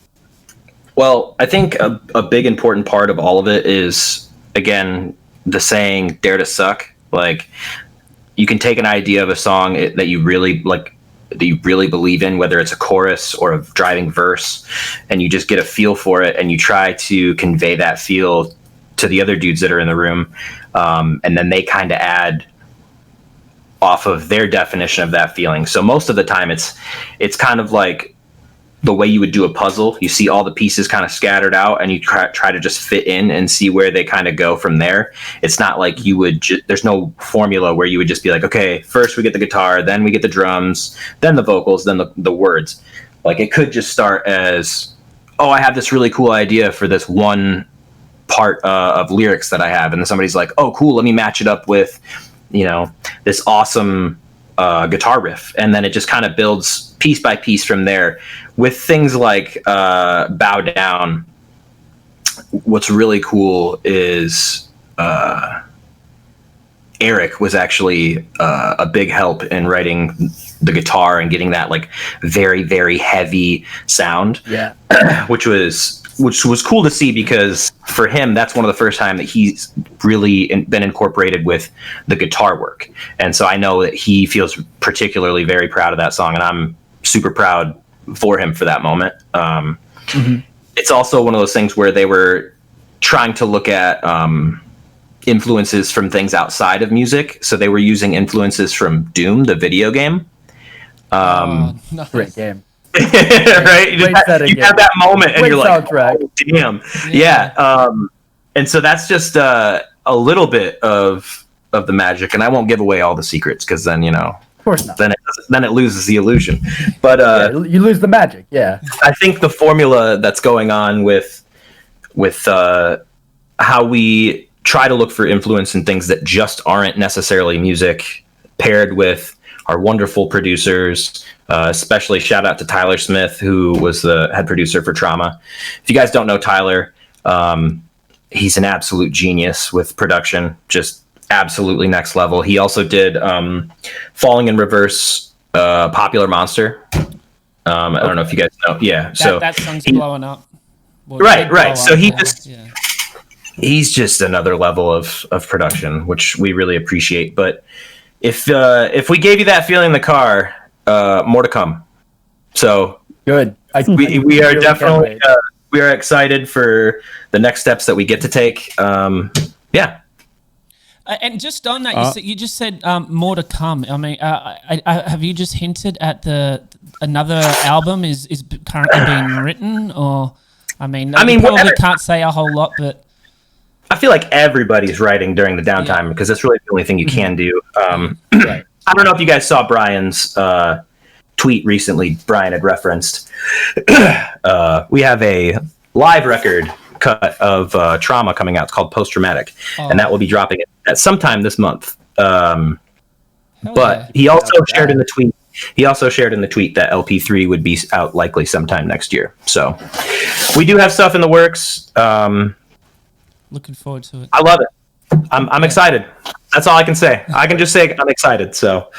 Well, I think a big important part of all of it is, again, the saying "dare to suck." Like, you can take an idea of a song that you really like, that you really believe in, whether it's a chorus or a driving verse, and you just get a feel for it, and you try to convey that feel to the other dudes that are in the room, and then they kind of add off of their definition of that feeling. So most of the time, it's kind of like the way you would do a puzzle. You see all the pieces kind of scattered out, and you try to just fit in and see where they kind of go from there. It's not like you would there's no formula where you would just be like, okay, first we get the guitar, then we get the drums, then the vocals, then the words. Like, it could just start as, oh, I have this really cool idea for this one part of lyrics that I have, and then somebody's like, oh, cool, let me match it up with, this awesome guitar riff, and then it just kind of builds piece by piece from there. With things like Bow Down, what's really cool is Eric was actually a big help in writing the guitar and getting that like very, very heavy sound. Yeah. which was cool to see, because for him, that's one of the first time that he's really been incorporated with the guitar work. And so I know that he feels particularly very proud of that song, and I'm super proud for him for that moment. It's also one of those things where they were trying to look at influences from things outside of music. So they were using influences from Doom, the video game. Nice. Great game. Right? You have that moment, and you're like, oh, damn. Yeah. And so that's just a little bit of the magic, and I won't give away all the secrets, because then, of course not. Then it loses the illusion. But you lose the magic. Yeah. I think the formula that's going on with how we try to look for influence in things that just aren't necessarily music, paired with our wonderful producers, especially shout out to Tyler Smith, who was the head producer for Trauma. If you guys don't know Tyler, he's an absolute genius with production, just absolutely next level. He also did Falling in Reverse, Popular Monster. I don't know if you guys know. Yeah, that song's blowing up. Well, right. So he's just another level of production, which we really appreciate. But if we gave you that feeling in the car, more to come. So good. We are definitely we are excited for the next steps that we get to take. Yeah. And just on that, you just said more to come. I mean, have you just hinted at another album is currently being written, or I mean, probably can't say a whole lot, but I feel like everybody's writing during the downtime because that's really the only thing you can do. Right. I don't know if you guys saw Brian's tweet recently. Brian had referenced we have a live record cut of Trauma coming out. It's called Post Traumatic, and that will be dropping at sometime this month. But he also shared in the tweet. He also shared in the tweet that LP3 would be out likely sometime next year. So we do have stuff in the works. Looking forward to it. I love it. I'm excited. That's all I can say. I can just say I'm excited. So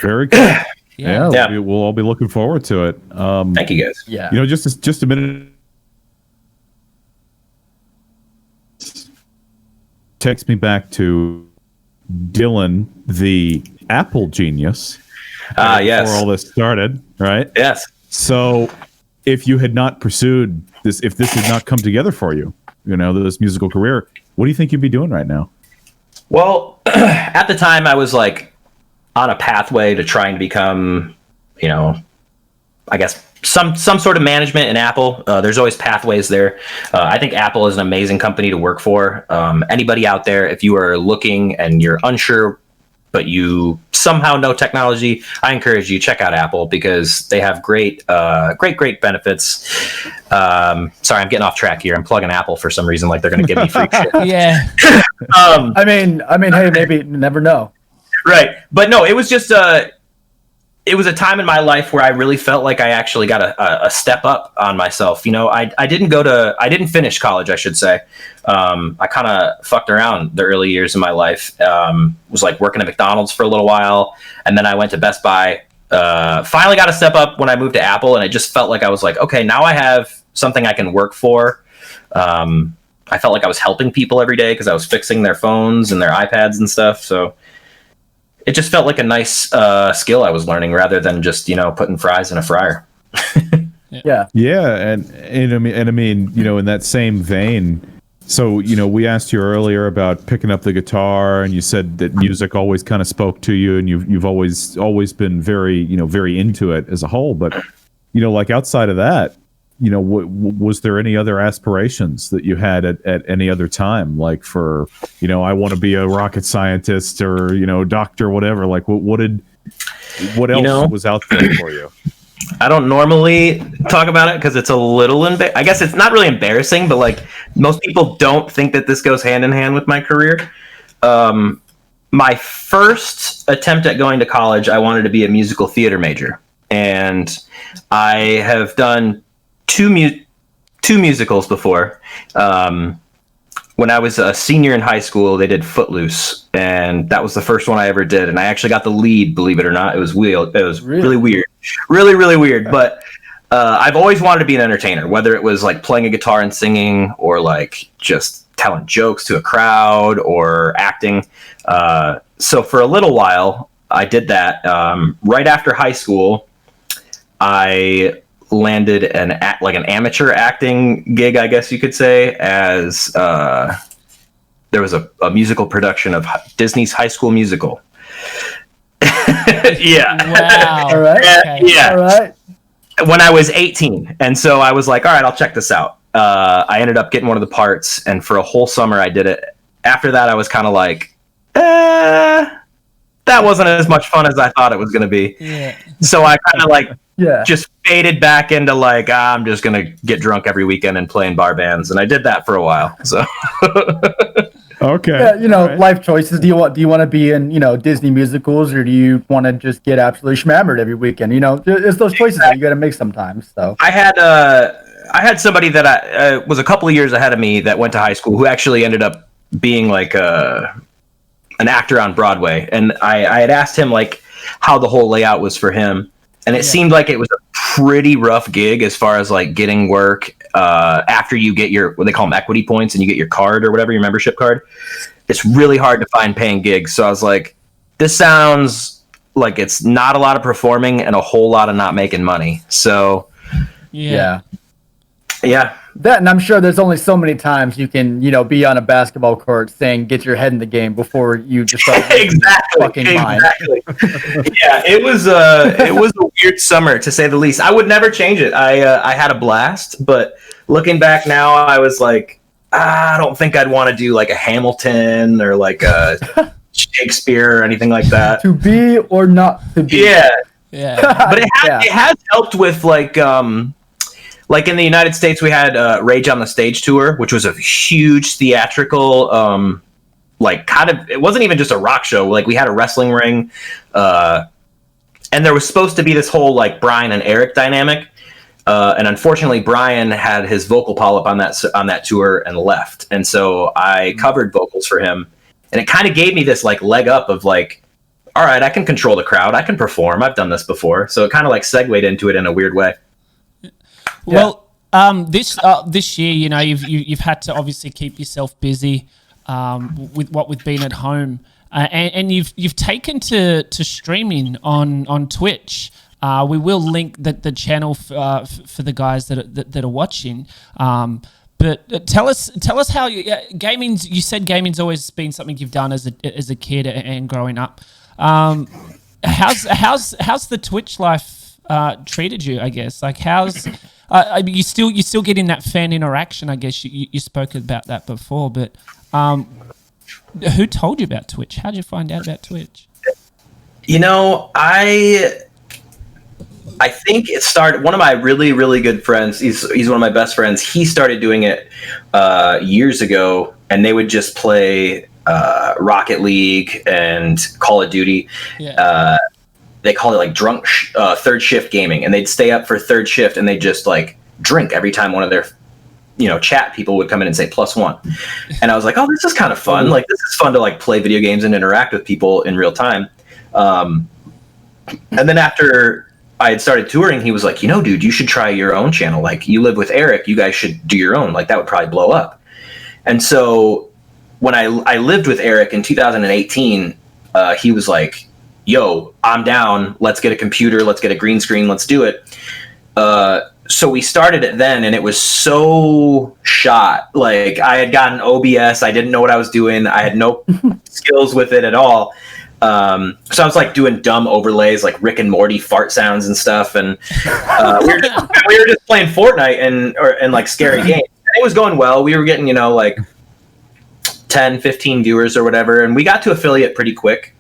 Very cool. Yeah. We'll all be looking forward to it. thank you guys. Yeah. You know, just a minute. Takes me back to Dylan, the Apple genius. Yes. Before all this started, right? Yes. So, if you had not pursued this, if this had not come together for you, you know, this musical career, what do you think you'd be doing right now? Well, at the time I was like on a pathway to trying to become, you know, I guess some sort of management in Apple. There's always pathways there. I think Apple is an amazing company to work for. Anybody out there, if you are looking and you're unsure, but you somehow know technology, I encourage you check out Apple because they have great benefits. Sorry, I'm getting off track here. I'm plugging Apple for some reason, like they're going to give me free shit. Yeah. I mean, hey, maybe you never know. Right, but no, it was just it was a time in my life where I really felt like I actually got a step up on myself. You know, I didn't finish college, I should say. I kind of fucked around the early years of my life. Was like working at McDonald's for a little while, and then I went to Best Buy. Finally got a step up when I moved to Apple, and it just felt like I was like, okay, now I have something I can work for. I felt like I was helping people every day because I was fixing their phones and their iPads and stuff. So it just felt like a nice skill I was learning rather than just, you know, putting fries in a fryer. Yeah. Yeah, and I mean, you know, in that same vein, so, you know, we asked you earlier about picking up the guitar, and you said that music always kind of spoke to you, and you've always been very, you know, very into it as a whole. But, you know, like outside of that, you know, was there any other aspirations that you had at any other time? Like for, you know, I want to be a rocket scientist or, you know, doctor, whatever. Like what else was out there for you? I don't normally talk about it because it's a little I guess it's not really embarrassing, but like most people don't think that this goes hand in hand with my career. My first attempt at going to college, I wanted to be a musical theater major, and I have done two musicals before. When I was a senior in high school, they did Footloose, and that was the first one I ever did. And I actually got the lead, believe it or not. It was really weird, really weird. But I've always wanted to be an entertainer, whether it was like playing a guitar and singing, or like just telling jokes to a crowd, or acting. So for a little while, I did that. Right after high school, I landed an amateur acting gig, I guess you could say, as there was a musical production of Disney's High School Musical. Yeah. Wow. All right. Okay. Yeah. All right. When I was 18. And so I was like, all right, I'll check this out. I ended up getting one of the parts, and for a whole summer I did it. After that, I was kind of like, that wasn't as much fun as I thought it was going to be. Yeah. So I kind of like Yeah. just faded back into like, I'm just going to get drunk every weekend and play in bar bands. And I did that for a while. So Okay. Yeah, you know, All right. life choices. Do you want to be in, you know, Disney musicals, or do you want to just get absolutely schmammered every weekend? You know, it's those choices that you got to make sometimes. So I had somebody that was a couple of years ahead of me that went to high school who actually ended up being like an actor on Broadway. And I had asked him like how the whole layout was for him. And it seemed like it was a pretty rough gig as far as like getting work after you get your, what they call them, equity points, and you get your card or whatever, your membership card. It's really hard to find paying gigs. So I was like, this sounds like it's not a lot of performing and a whole lot of not making money. So Yeah. that, and I'm sure there's only so many times you can, you know, be on a basketball court saying "get your head in the game" before you just start fucking mind. Yeah, it was a weird summer, to say the least. I would never change it. I had a blast, but looking back now, I was like, I don't think I'd want to do like a Hamilton or like a Shakespeare or anything like that. To be or not to be. Yeah. Yeah. But it has helped with like in the United States, we had Rage on the Stage tour, which was a huge theatrical, it wasn't even just a rock show. Like we had a wrestling ring, and there was supposed to be this whole like Brian and Eric dynamic. And unfortunately, Brian had his vocal polyp on that tour and left. And so I covered vocals for him, and it kind of gave me this like leg up of like, all right, I can control the crowd. I can perform. I've done this before. So it kind of like segued into it in a weird way. Well, this year, you know, you've had to obviously keep yourself busy with being at home, and you've taken to streaming on Twitch. We will link the channel for the guys that are watching. But tell us how gaming's. You said gaming's always been something you've done as a kid and growing up. How's the Twitch life treated you? I guess like how's you still getting that fan interaction? I guess you spoke about that before, but who told you about Twitch? How did you find out about Twitch? You know, I think it started. One of my really, really good friends. He's one of my best friends. He started doing it years ago, and they would just play Rocket League and Call of Duty. Yeah. They call it like drunk third shift gaming, and they'd stay up for third shift and they'd just like drink every time one of their chat people would come in and say +1. And I was like, oh, this is kind of fun. Like this is fun to like play video games and interact with people in real time. And then after I had started touring, he was like, dude, you should try your own channel. Like you live with Eric, you guys should do your own. Like that would probably blow up. And so when I lived with Eric in 2018, he was like, yo, I'm down. Let's get a computer. Let's get a green screen. Let's do it. So we started it then, and it was so shot. Like I had gotten OBS. I didn't know what I was doing. I had no skills with it at all. So I was like doing dumb overlays, like Rick and Morty fart sounds and stuff. And we were just playing Fortnite and like scary games. And it was going well. We were getting, like 10, 15 viewers or whatever. And we got to affiliate pretty quick.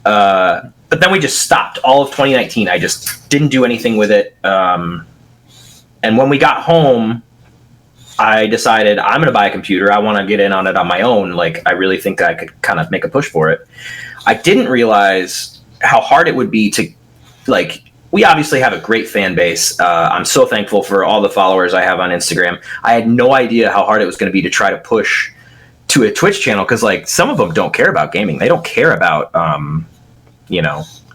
But then we just stopped all of 2019. I just didn't do anything with it. And when we got home, I decided I'm going to buy a computer. I want to get in on it on my own. Like, I really think I could kind of make a push for it. I didn't realize how hard it would be to, like, we obviously have a great fan base. I'm so thankful for all the followers I have on Instagram. I had no idea how hard it was going to be to try to push to a Twitch channel, because, like, some of them don't care about gaming. They don't care about,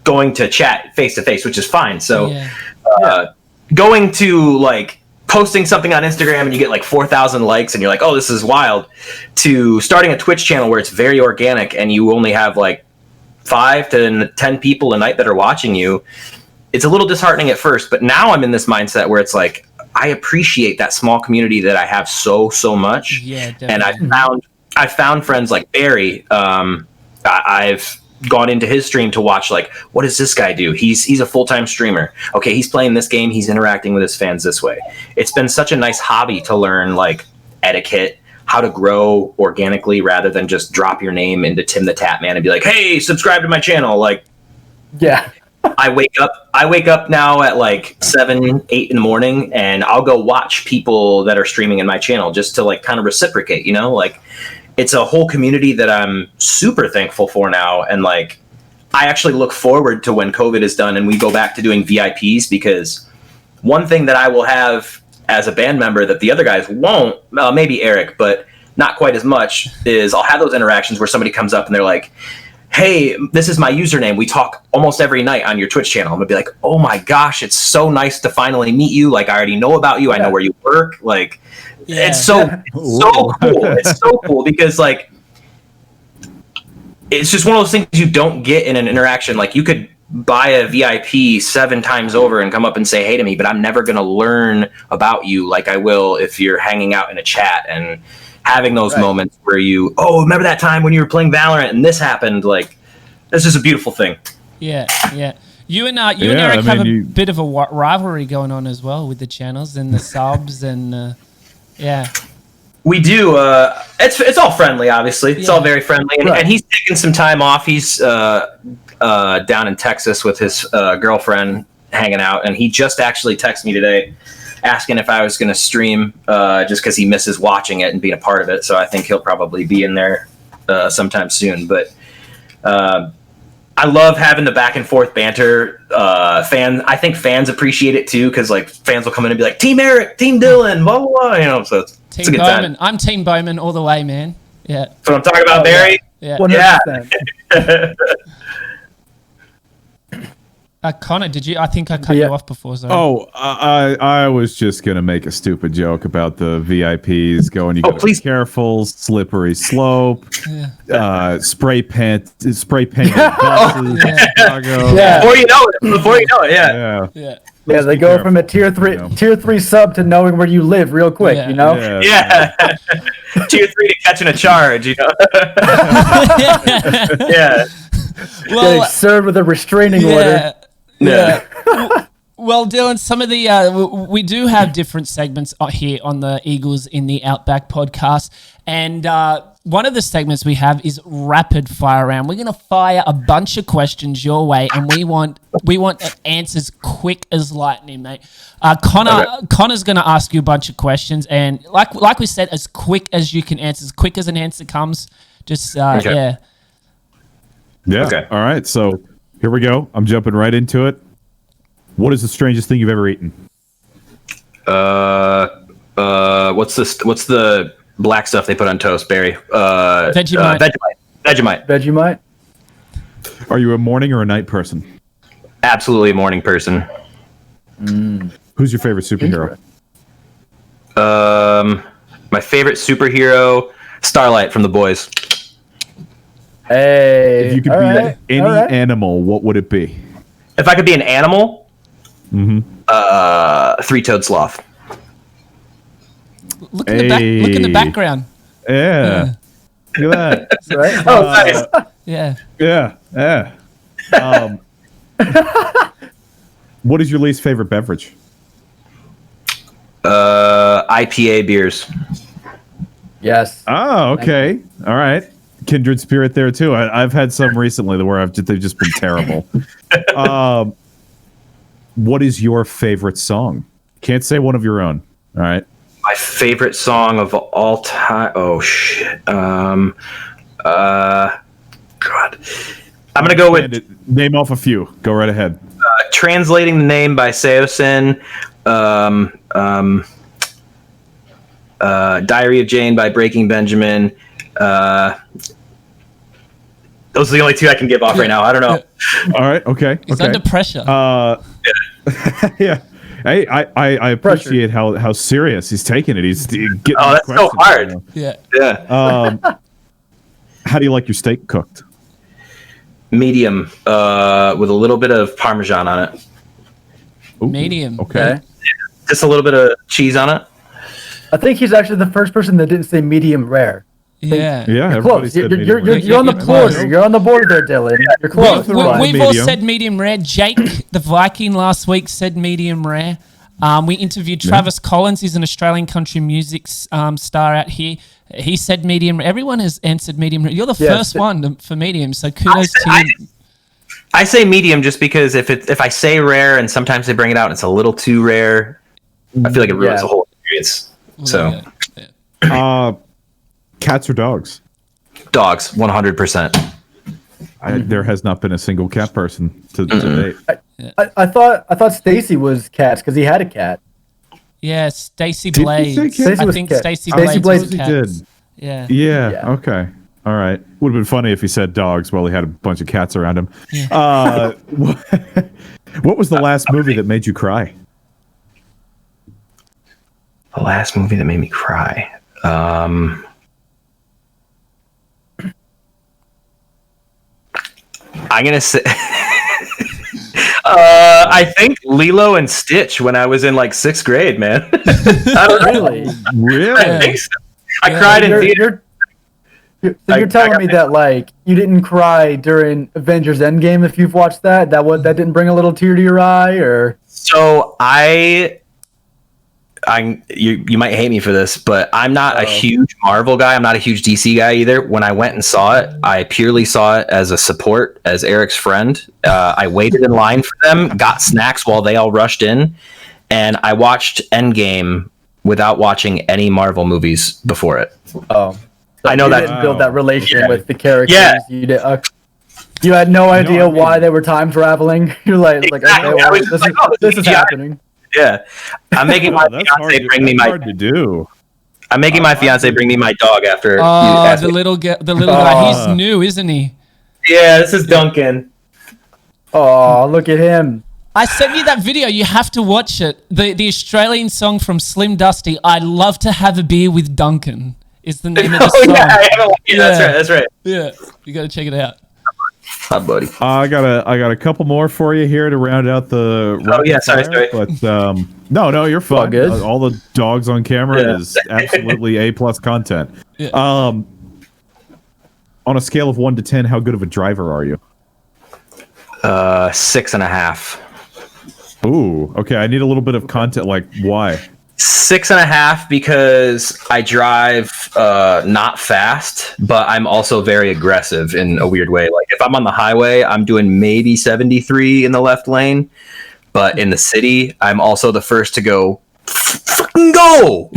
going to chat face-to-face, which is fine. So going to, like, posting something on Instagram and you get like 4,000 likes and you're like, oh, this is wild, to starting a Twitch channel where it's very organic and you only have like 5 to 10 people a night that are watching you. It's a little disheartening at first, but now I'm in this mindset where it's like, I appreciate that small community that I have so much. Yeah, definitely. And I found friends like Barry. I've gone into his stream to watch, like, what does this guy do? He's a full-time streamer. Okay, he's playing this game, he's interacting with his fans this way. It's been such a nice hobby to learn, like, etiquette, how to grow organically rather than just drop your name into Tim the Tap Man and be like, hey, subscribe to my channel. Like, yeah. I wake up now at like 7, 8 in the morning, and I'll go watch people that are streaming in my channel just to like kind of reciprocate, like, it's a whole community that I'm super thankful for now. And like, I actually look forward to when COVID is done and we go back to doing VIPs, because one thing that I will have as a band member that the other guys won't, maybe Eric, but not quite as much, is I'll have those interactions where somebody comes up and they're like, hey, this is my username. We talk almost every night on your Twitch channel. I'm gonna be like, oh my gosh, it's so nice to finally meet you. Like, I already know about you. I know where you work. Like, it's so cool. It's so cool because, like, it's just one of those things you don't get in an interaction. Like, you could buy a VIP 7 times over and come up and say hey to me, but I'm never going to learn about you like I will if you're hanging out in a chat and having those moments where you, oh, remember that time when you were playing Valorant and this happened? Like, this is a beautiful thing. Yeah. You and Eric have a bit of a rivalry going on as well with the channels and the subs and We do. It's all friendly, obviously. It's all very friendly, and he's taking some time off. He's down in Texas with his girlfriend, hanging out, and he just actually texted me today, asking if I was going to stream, just because he misses watching it and being a part of it. So I think he'll probably be in there sometime soon. But I love having the back and forth banter. I think fans appreciate it too, because like fans will come in and be like, "Team Eric, Team Dylan, blah blah blah," you know. So it's a good Bowman. time. I'm Team Bowman all the way, man. Yeah. That's what I'm talking about, Barry. Yeah. 100%. Connor, did you? I think I cut you off before. Sorry. Oh, I was just gonna make a stupid joke about the VIPs going. You gotta be careful, slippery slope, spray painted buses, Chicago. Yeah. Before you know it, yeah. Yeah, they go from a tier 3 sub to knowing where you live real quick, you know? Yeah. Tier 3 to catching a charge, you know? Yeah. Well, served with a restraining order. Yeah. Well, Dylan, some of the we do have different segments here on the Eagles in the Outback podcast, and one of the segments we have is rapid fire round. We're going to fire a bunch of questions your way, and we want answers quick as lightning, mate. Connor's going to ask you a bunch of questions, and like we said, as quick as you can answer, as quick as an answer comes, just Yeah. Okay. All right. So here we go. I'm jumping right into it. What is the strangest thing you've ever eaten? What's the black stuff they put on toast, Barry? Vegemite. Vegemite. Are you a morning or a night person? Absolutely a morning person. Who's your favorite superhero? My favorite superhero, Starlight from The Boys. Hey. If you could be any animal, what would it be? If I could be an animal, three-toed sloth. Look in the background. Yeah. Look at that. Right? Oh, nice. Yeah. Yeah. What is your least favorite beverage? IPA beers. Yes. Oh, okay. All right. Kindred spirit there too. I've had some recently where they've just been terrible. What is your favorite song? Can't say one of your own. All right. My favorite song of all time. Oh shit. God. I'm gonna go with name off a few. Go right ahead. Translating the Name by Seosin. Diary of Jane by Breaking Benjamin. Those are the only two I can give off right now. I don't know. All right. Okay. He's under pressure. Yeah. Hey, I appreciate how serious he's taking it. He's getting. Oh, that's so hard. Yeah. How do you like your steak cooked? Medium, with a little bit of Parmesan on it. Ooh, medium. Okay. Just a little bit of cheese on it. I think he's actually the first person that didn't say medium rare. Yeah. Yeah. Close. You're on the border. You're on the border there, Dylan. You're close. We've all said medium rare. Jake, the Viking, last week said medium rare. We interviewed Travis Collins. He's an Australian country music star out here. He said medium. Everyone has answered medium rare. You're the first one for medium, so kudos to you. I say medium just because if I say rare and sometimes they bring it out and it's a little too rare, I feel like it ruins the whole experience. So, cats or dogs? Dogs, 100%. There has not been a single cat person to date. I thought Stacy was cats because he had a cat. Yeah, Stacey Blades. I think Stacey Blades was cats. Yeah. Yeah. Okay. All right. Would have been funny if he said dogs while he had a bunch of cats around him. Yeah. What was the last movie that made you cry? The last movie that made me cry. I'm gonna say. I think Lilo and Stitch when I was in like 6th grade, man. I don't know. Really? I think so. I cried in theater. You're telling me that like you didn't cry during Avengers Endgame if you've watched that? That didn't bring a little tear to your eye, or? So I you might hate me for this, but I'm not a huge Marvel guy. I'm not a huge DC guy either. When I went and saw it, I purely saw it as a support, as Eric's friend. I waited in line for them, got snacks while they all rushed in, and I watched Endgame without watching any Marvel movies before it. Oh, so I know you that didn't build that relation with the characters. Yeah. You did. You had no idea why they were time traveling. You're like, Exactly. okay, well, this is happening. Yeah, I'm making my fiance bring me my. Hard to do. I'm making my fiance bring me my dog after. The little guy. He's new, isn't he? Yeah, this is Duncan. Oh, look at him. I sent you that video. You have to watch it. The Australian song from Slim Dusty, "I'd Love to Have a Beer with Duncan," is the name of the song. That's right. Yeah, you got to check it out. Hi, buddy. I got a couple more for you here to round out the. Sorry. But no, you're fine. All good. All the dogs on camera is absolutely A+ content. Yeah. On a scale of 1 to 10, how good of a driver are you? 6.5. Ooh, okay. I need a little bit of content. Like, why? 6.5 because I drive not fast, but I'm also very aggressive in a weird way. Like if I'm on the highway, I'm doing maybe 73 in the left lane, but in the city, I'm also the first to go. Fucking go!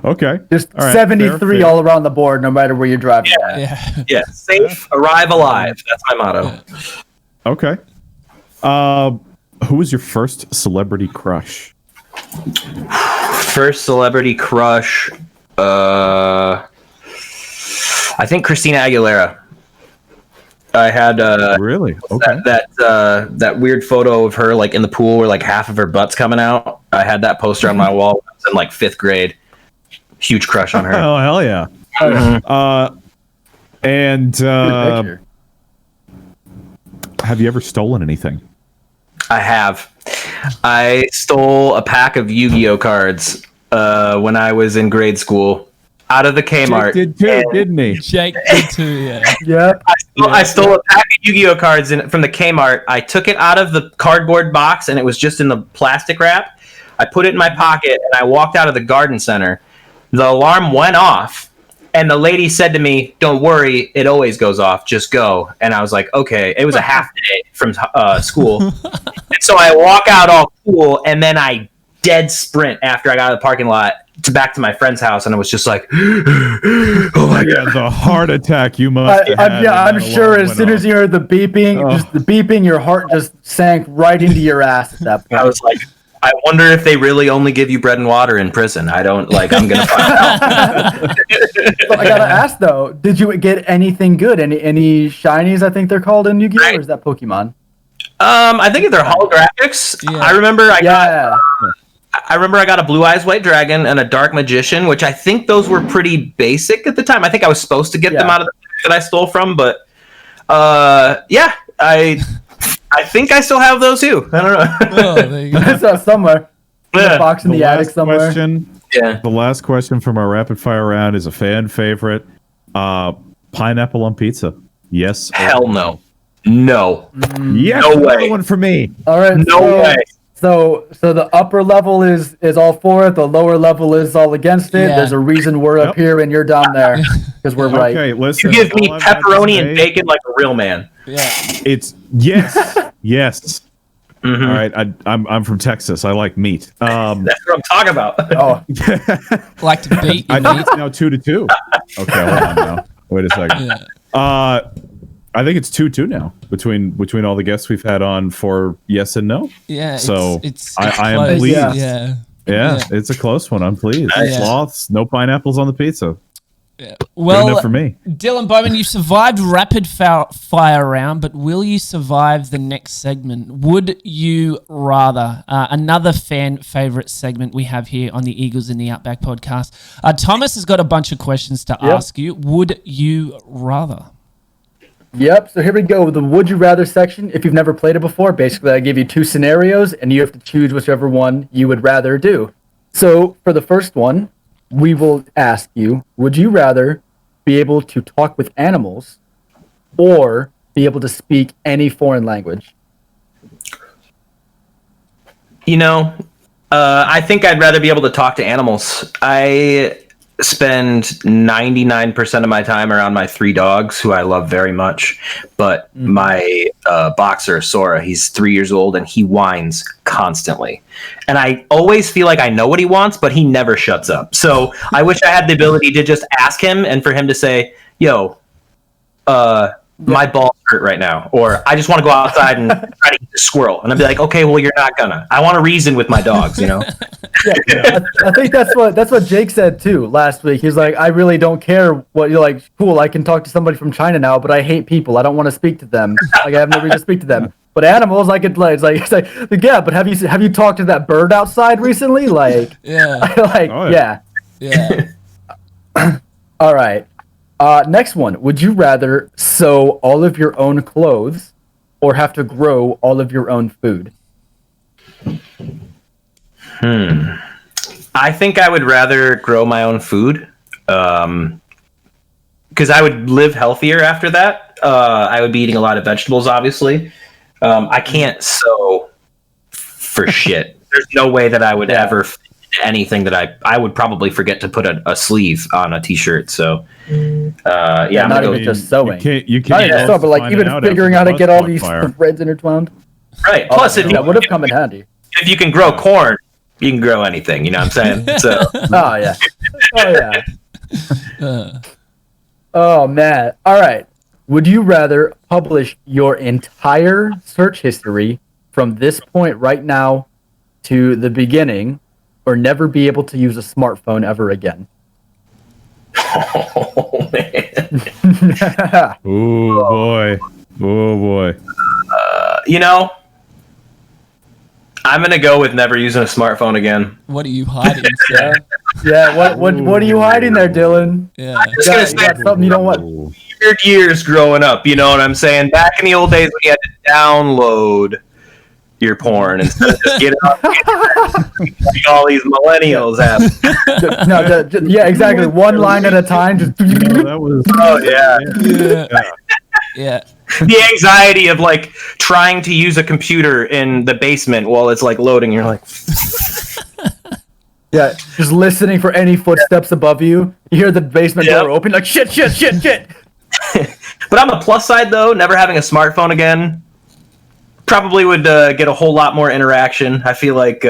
Okay. Just All right, 73 fair. all around the board, no matter where you're driving. Yeah. Safe, arrive alive. That's my motto. Okay. Who was your first celebrity crush? First celebrity crush. I think Christina Aguilera. I had Really? Okay. that weird photo of her like in the pool where like half of her butt's coming out. I had that poster on my wall when I was in like 5th grade. Huge crush on her. Oh hell yeah. And have you ever stolen anything? I have. I stole a pack of Yu-Gi-Oh cards when I was in grade school out of the Kmart. Jake did too, didn't he? Jake did too, yeah. Yeah. I stole a pack of Yu-Gi-Oh cards from the Kmart. I took it out of the cardboard box and it was just in the plastic wrap. I put it in my pocket and I walked out of the garden center. The alarm went off and the lady said to me, "Don't worry, it always goes off. Just go." And I was like, okay. It was a half day from school. And so I walk out all cool and then I dead sprint after I got out of the parking lot back to my friend's house, and I was just like, oh my god, the heart attack you must have had. I'm sure as soon as you heard the beeping, just the beeping, your heart just sank right into your ass at that point. I was like, I wonder if they really only give you bread and water in prison. I'm gonna find out. So I gotta ask though, did you get anything good? Any shinies? I think they're called in Yu-Gi-Oh, or is that Pokemon? I think they're holographics. Yeah. I remember I got a Blue Eyes White Dragon and a Dark Magician, which I think those were pretty basic at the time. I think I was supposed to get them out of the pack that I stole from, but I think I still have those too. I don't know. Oh, there you go. It's somewhere. In the box in the attic somewhere. The last question from our rapid fire round is a fan favorite. Pineapple on pizza. Yes. Hell no. No. Yes. No way. Another one for me. All right. No way. So the upper level is all for it. The lower level is all against it. Yeah. There's a reason we're up here and you're down there because we're right. Okay, listen. You give me all I've got to pepperoni say- and bacon like a real man. Yeah. It's yes, yes. Mhm. All right, I'm from Texas. I like meat. That's what I'm talking about. Oh, Like to beat I your know meat. it's now 2-2. Okay, hold on now. Wait a second. Yeah. I think it's 2-2 now between all the guests we've had on for yes and no. Yeah. So it's I am close. pleased. Yeah. Yeah, it's a close one. I'm pleased. Nice. Sloths, no pineapples on the pizza. Yeah. Good Well, enough for me. Dylan Bowman, you survived rapid fire round, but will you survive the next segment? Would you rather? Another fan favorite segment we have here on the Eagles in the Outback podcast. Thomas has got a bunch of questions to ask you. Would you rather? yep. So here we go. The would you rather section. If you've never played it before, basically I give you two scenarios and you have to choose whichever one you would rather do. So for the first one, we will ask you, would you rather be able to talk with animals or be able to speak any foreign language? You know, I think I'd rather be able to talk to animals. I spend 99% of my time around my 3 dogs, who I love very much. But my boxer, Sora, he's 3 years old and he whines constantly. And I always feel like I know what he wants, but he never shuts up. So I wish I had the ability to just ask him and for him to say, yo, my balls hurt right now, or I just want to go outside and try to eat a squirrel, and I'd be like, okay, well, you're not gonna. I want to reason with my dogs, you know. I think that's what Jake said too last week. He's like, I really don't care what you're like. Cool, I can talk to somebody from China now, but I hate people. I don't want to speak to them. Like I have no reason to speak to them. But animals, I could like, it's like yeah. But have you talked to that bird outside recently? Like yeah. All right. Next one. Would you rather sew all of your own clothes or have to grow all of your own food? I think I would rather grow my own food because I would live healthier after that. I would be eating a lot of vegetables, obviously. I can't sew for shit. There's no way that I would ever fit anything that I would probably forget to put a sleeve on a t-shirt. So not even just sewing. You can't not even sew, but like even figuring out how to get all these threads intertwined. Right. Plus, that would have come in handy. If you can grow corn, you can grow anything. You know what I'm saying? So. Oh man. All right. Would you rather publish your entire search history from this point right now to the beginning, or never be able to use a smartphone ever again? Oh man. Oh boy. You know, I'm gonna go with never using a smartphone again. What are you hiding, sir? What are you hiding there, Dylan? Yeah. I'm just gonna say something you don't want. Weird years growing up, you know what I'm saying? Back in the old days when you had to download your porn instead of just get up like all these millennials have. Yeah, exactly. One line at a time. Just That was. Oh yeah. Yeah. The anxiety of like trying to use a computer in the basement while it's like loading. You're like, yeah, just listening for any footsteps above you. You hear the basement door open, like shit. But on the plus side though, never having a smartphone again. Probably would get a whole lot more interaction. I feel like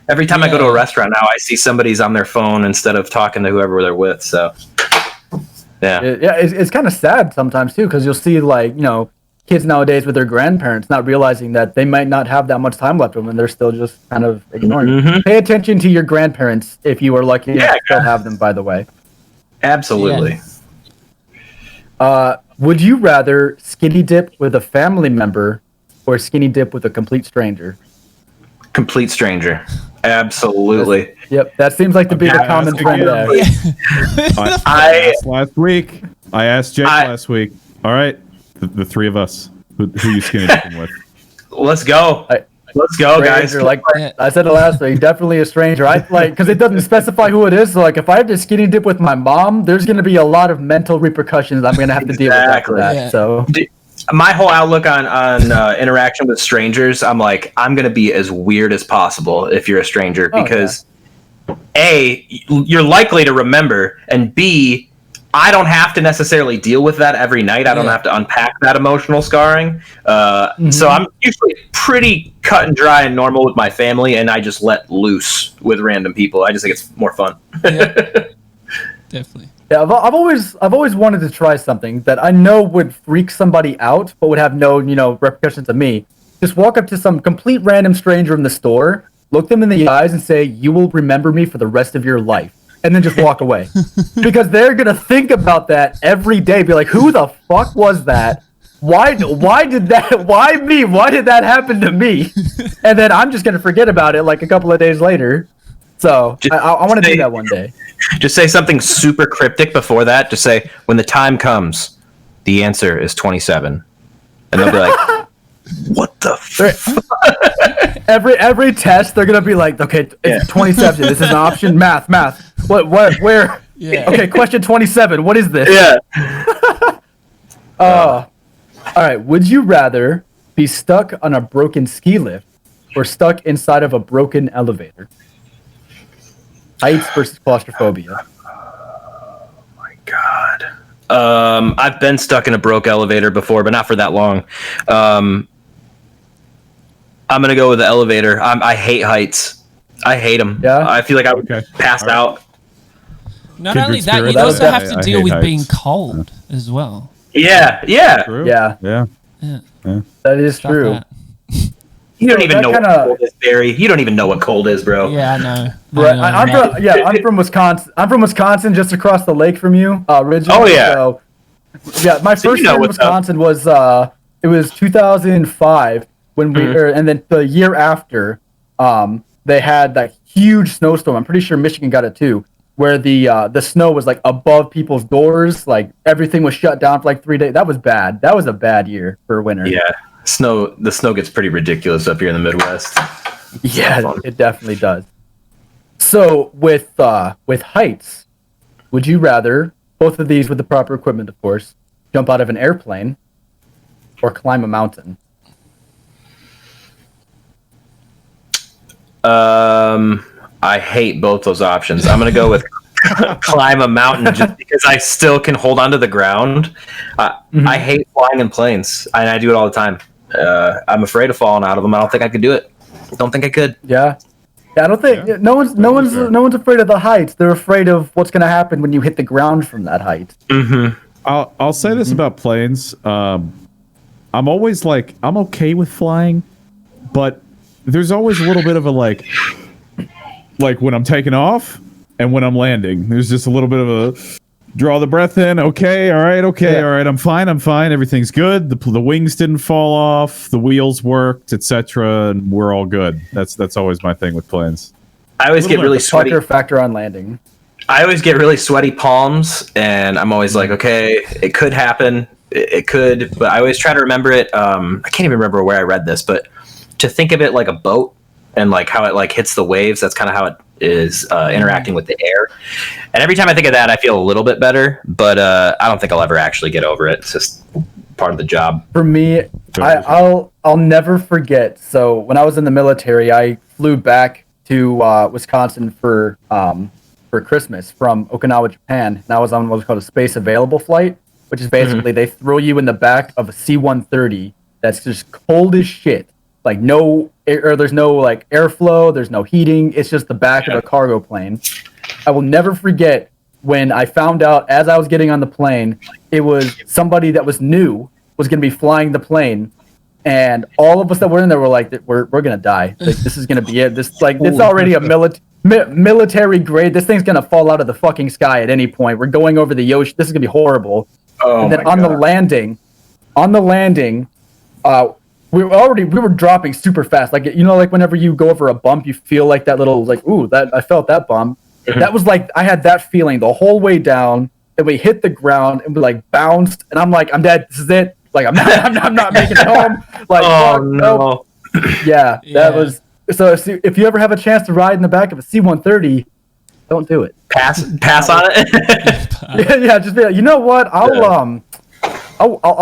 every time I go to a restaurant now, I see somebody's on their phone instead of talking to whoever they're with. So, it's kind of sad sometimes too, because you'll see like kids nowadays with their grandparents not realizing that they might not have that much time left with them, and they're still just kind of ignoring. Mm-hmm. Pay attention to your grandparents if you are lucky enough to still have them. By the way, absolutely. Would you rather skinny dip with a family member or skinny dip with a complete stranger? Complete stranger. Absolutely. Yep, that seems like to be the common trend there. I asked Jake last week. All right, the three of us. Who you skinny dipping with? Let's go. Let's go, guys. Like I said it last week, definitely a stranger. I like because it doesn't specify who it is. So like if I have to skinny dip with my mom, there's going to be a lot of mental repercussions I'm going to have to deal with after that. Yeah. So. My whole outlook on interaction with strangers, I'm like, I'm going to be as weird as possible if you're a stranger because A, you're likely to remember, and B, I don't have to necessarily deal with that every night. I don't have to unpack that emotional scarring. So I'm usually pretty cut and dry and normal with my family, and I just let loose with random people. I just think it's more fun. Definitely. Yeah, I've always wanted to try something that I know would freak somebody out, but would have no, repercussions to me. Just walk up to some complete random stranger in the store, look them in the eyes, and say, "You will remember me for the rest of your life," and then just walk away, because they're gonna think about that every day. Be like, "Who the fuck was that? Why did that? Why me? Why did that happen to me?" And then I'm just gonna forget about it like a couple of days later. So I want to do that one day. Just say something super cryptic before that. Just say, when the time comes, the answer is 27. And they'll be like, what the fuck? Every test, they're going to be like, okay, it's 27. This is an option. Math. What, where? Yeah. Okay, question 27. What is this? Yeah. All right. Would you rather be stuck on a broken ski lift or stuck inside of a broken elevator? Heights versus claustrophobia. God. I've been stuck in a broke elevator before, but not for that long. I'm gonna go with the elevator. I hate heights. I hate them. Yeah? I feel like I would pass out. Not Kindred only that, spirit. you'd also have to I deal hate with heights. being cold as well. Yeah. True. Yeah. Yeah. That is Stuff true. that. You don't So even that know what kinda- cold is, Barry. You don't even know what cold is, bro. Yeah, I know. Right. I know. I'm from Wisconsin. I'm from Wisconsin, just across the lake from you, originally. Oh, yeah. So, yeah, my So you first know year in what's up. Wisconsin was it was 2005 when we, and then the year after, they had that huge snowstorm. I'm pretty sure Michigan got it too, where the snow was like above people's doors, like everything was shut down for like 3 days. That was bad. That was a bad year for winter. Yeah. The snow gets pretty ridiculous up here in the Midwest. Yeah, it definitely does. So with heights, would you rather, both of these with the proper equipment, of course, jump out of an airplane or climb a mountain? I hate both those options. I'm gonna go with climb a mountain just because I still can hold onto the ground. I hate flying in planes, and I do it all the time. I'm afraid of falling out of them. I don't think I could do it. Don't think I could. Yeah. Yeah, I don't think no one's afraid of the heights. They're afraid of what's going to happen when you hit the ground from that height. I'll say this about planes. I'm always like, I'm okay with flying, but there's always a little bit of a like when I'm taking off and when I'm landing. There's just a little bit of a draw the breath in. Okay, all right, I'm fine. Everything's good. The wings didn't fall off. The wheels worked, etc. And we're all good. That's always my thing with planes. I always get really sweaty. Pucker factor on landing. I always get really sweaty palms, and I'm always like, okay, it could happen. It could, but I always try to remember it. I can't even remember where I read this, but to think of it like a boat and like how it like hits the waves. That's kind of how it is interacting with the air. And every time I think of that, I feel a little bit better, but I don't think I'll ever actually get over it. It's just part of the job. For me, I'll never forget. So when I was in the military, I flew back to Wisconsin for Christmas from Okinawa, Japan. And I was on what's called a space available flight, which is basically they throw you in the back of a C-130 that's just cold as shit. Like no air, there's no like airflow, there's no heating. It's just the back of a cargo plane. I will never forget when I found out as I was getting on the plane, it was somebody that was new was going to be flying the plane, and all of us that were in there were like, "We're gonna die. Like, this is gonna be it. This like it's already a military grade. This thing's gonna fall out of the fucking sky at any point. We're going over the ocean. This is gonna be horrible." And then on the landing, we were dropping super fast. Like, you know, like whenever you go over a bump, you feel like that little, like, ooh, that I felt that bump. That was like, I had that feeling the whole way down, and we hit the ground and we like bounced, and I'm like, I'm dead. This is it. Like, I'm not making it home. Like, oh fuck, no. nope. Yeah, that was, so if you ever have a chance to ride in the back of a C-130, don't do it. Pass on it. yeah, just be like, you know what? I'll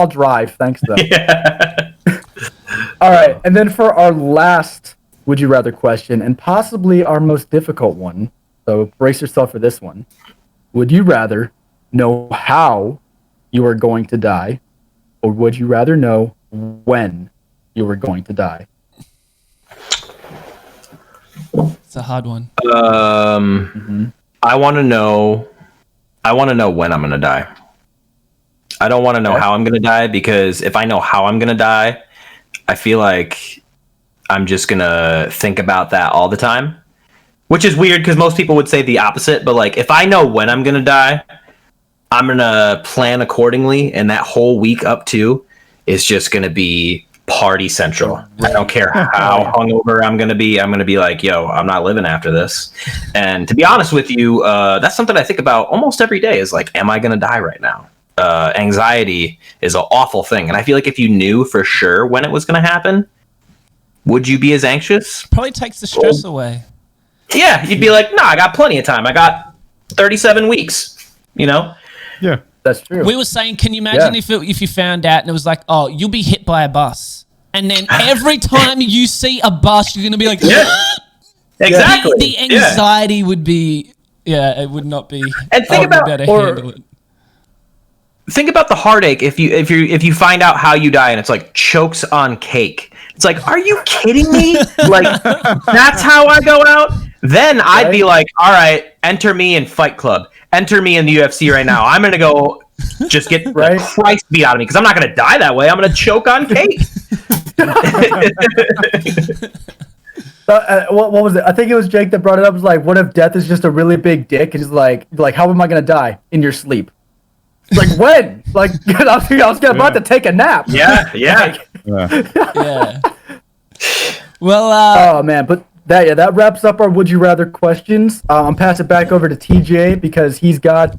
drive. Thanks though. Yeah. All right, and then for our last would you rather question, and possibly our most difficult one, so brace yourself for this one. Would you rather know how you are going to die, or would you rather know when you are going to die? It's a hard one. I want to know when I'm going to die. I don't want to know how I'm going to die, because if I know how I'm going to die, I feel like I'm just going to think about that all the time, which is weird because most people would say the opposite. But like, if I know when I'm going to die, I'm going to plan accordingly. And that whole week up to is just going to be party central. I don't care how hungover I'm going to be. I'm going to be like, yo, I'm not living after this. And to be honest with you, that's something I think about almost every day, is like, am I going to die right now? Anxiety is an awful thing. And I feel like if you knew for sure when it was going to happen, would you be as anxious? Probably takes the stress away. Yeah, you'd be like, nah, I got plenty of time. I got 37 weeks, you know? Yeah. That's true. We were saying, can you imagine if you found out and it was like, oh, you'll be hit by a bus, and then every time you see a bus, you're going to be like, exactly. The anxiety would be, it would not be. And think about handle it. Think about the heartache if you find out how you die and it's like chokes on cake. It's like, are you kidding me? Like, that's how I go out? Then I'd be like, all right, enter me in Fight Club. Enter me in the UFC right now. I'm going to go just get the Christ beat out of me because I'm not going to die that way. I'm going to choke on cake. What was it? I think it was Jake that brought it up. It was like, what if death is just a really big dick? And he's like, how am I going to die? In your sleep. Like, when? Like, I was about to take a nap. Yeah. Yeah. Well, oh man, but that wraps up our would you rather questions. I'm passing it back over to TJ because he's got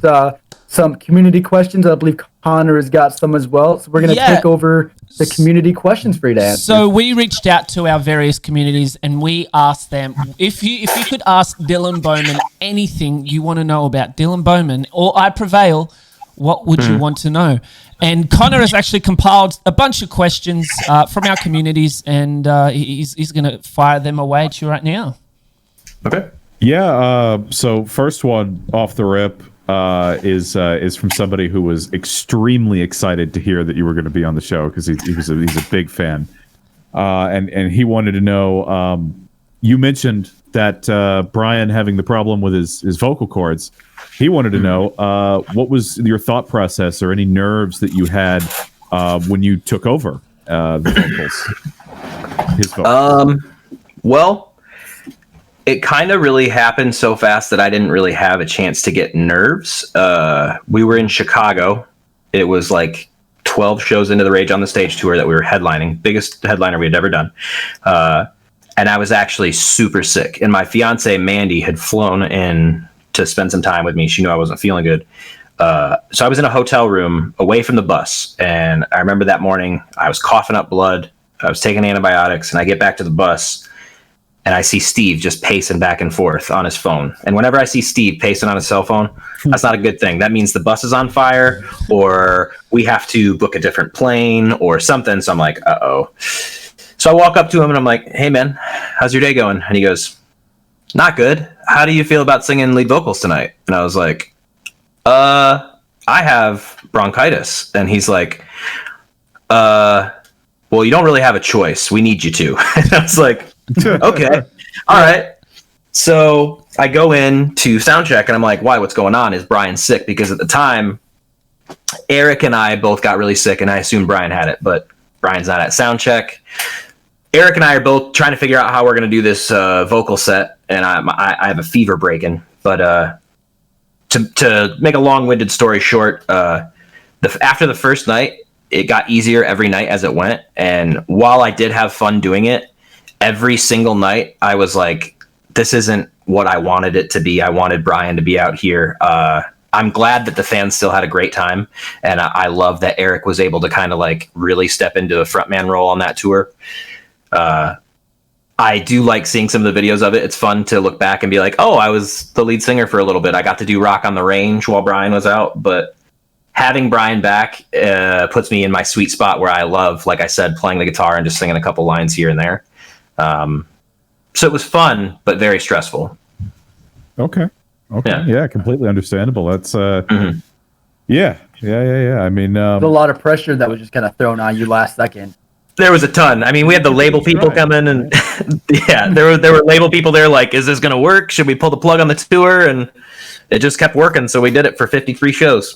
some community questions. I believe Connor has got some as well. So we're gonna take over the community questions for you to answer. So we reached out to our various communities and we asked them if you could ask Dylan Bowman anything you want to know about Dylan Bowman or I Prevail, what would you want to know? And Connor has actually compiled a bunch of questions from our communities, and he's going to fire them away to you right now. Okay. Yeah. So first one off the rip is from somebody who was extremely excited to hear that you were going to be on the show because he's a big fan, and he wanted to know. You mentioned that Brian having the problem with his vocal cords. He wanted to know what was your thought process or any nerves that you had when you took over the vocals. His vocals. Well, it kind of really happened so fast that I didn't really have a chance to get nerves. We were in Chicago. It was like 12 shows into the Rage on the Stage tour that we were headlining, biggest headliner we had ever done. And I was actually super sick. And my fiance, Mandy, had flown in to spend some time with me. She knew I wasn't feeling good. So I was in a hotel room away from the bus. And I remember that morning I was coughing up blood. I was taking antibiotics and I get back to the bus and I see Steve just pacing back and forth on his phone. And whenever I see Steve pacing on his cell phone, that's not a good thing. That means the bus is on fire or we have to book a different plane or something. So I'm like, uh-oh. So I walk up to him and I'm like, hey man, how's your day going? And he goes, not good. How do you feel about singing lead vocals tonight? And I was like, I have bronchitis. And he's like, well, you don't really have a choice. We need you to. And I was like, okay, all right. So I go in to sound check and I'm like, why, what's going on? Is Brian sick? Because at the time, Eric and I both got really sick and I assumed Brian had it, but Brian's not at sound check. Eric and I are both trying to figure out how we're going to do this vocal set, and I have a fever breaking. But to make a long-winded story short, after the first night, it got easier every night as it went. And while I did have fun doing it, every single night I was like, this isn't what I wanted it to be. I wanted Brian to be out here. I'm glad that the fans still had a great time, and I love that Eric was able to kind of like really step into a frontman role on that tour. I do like seeing some of the videos of it. It's fun to look back and be like, oh, I was the lead singer for a little bit. I got to do Rock on the Range while Brian was out, but having Brian back puts me in my sweet spot where I love, like I said, playing the guitar and just singing a couple lines here and there. So it was fun, but very stressful. Okay. Yeah, completely understandable. That's yeah. I mean, there's a lot of pressure that was just kind of thrown on you last second. There was a ton. I mean, we had the label people come in, and yeah, there were label people there. Like, is this going to work? Should we pull the plug on the tour? And it just kept working, so we did it for 53 shows.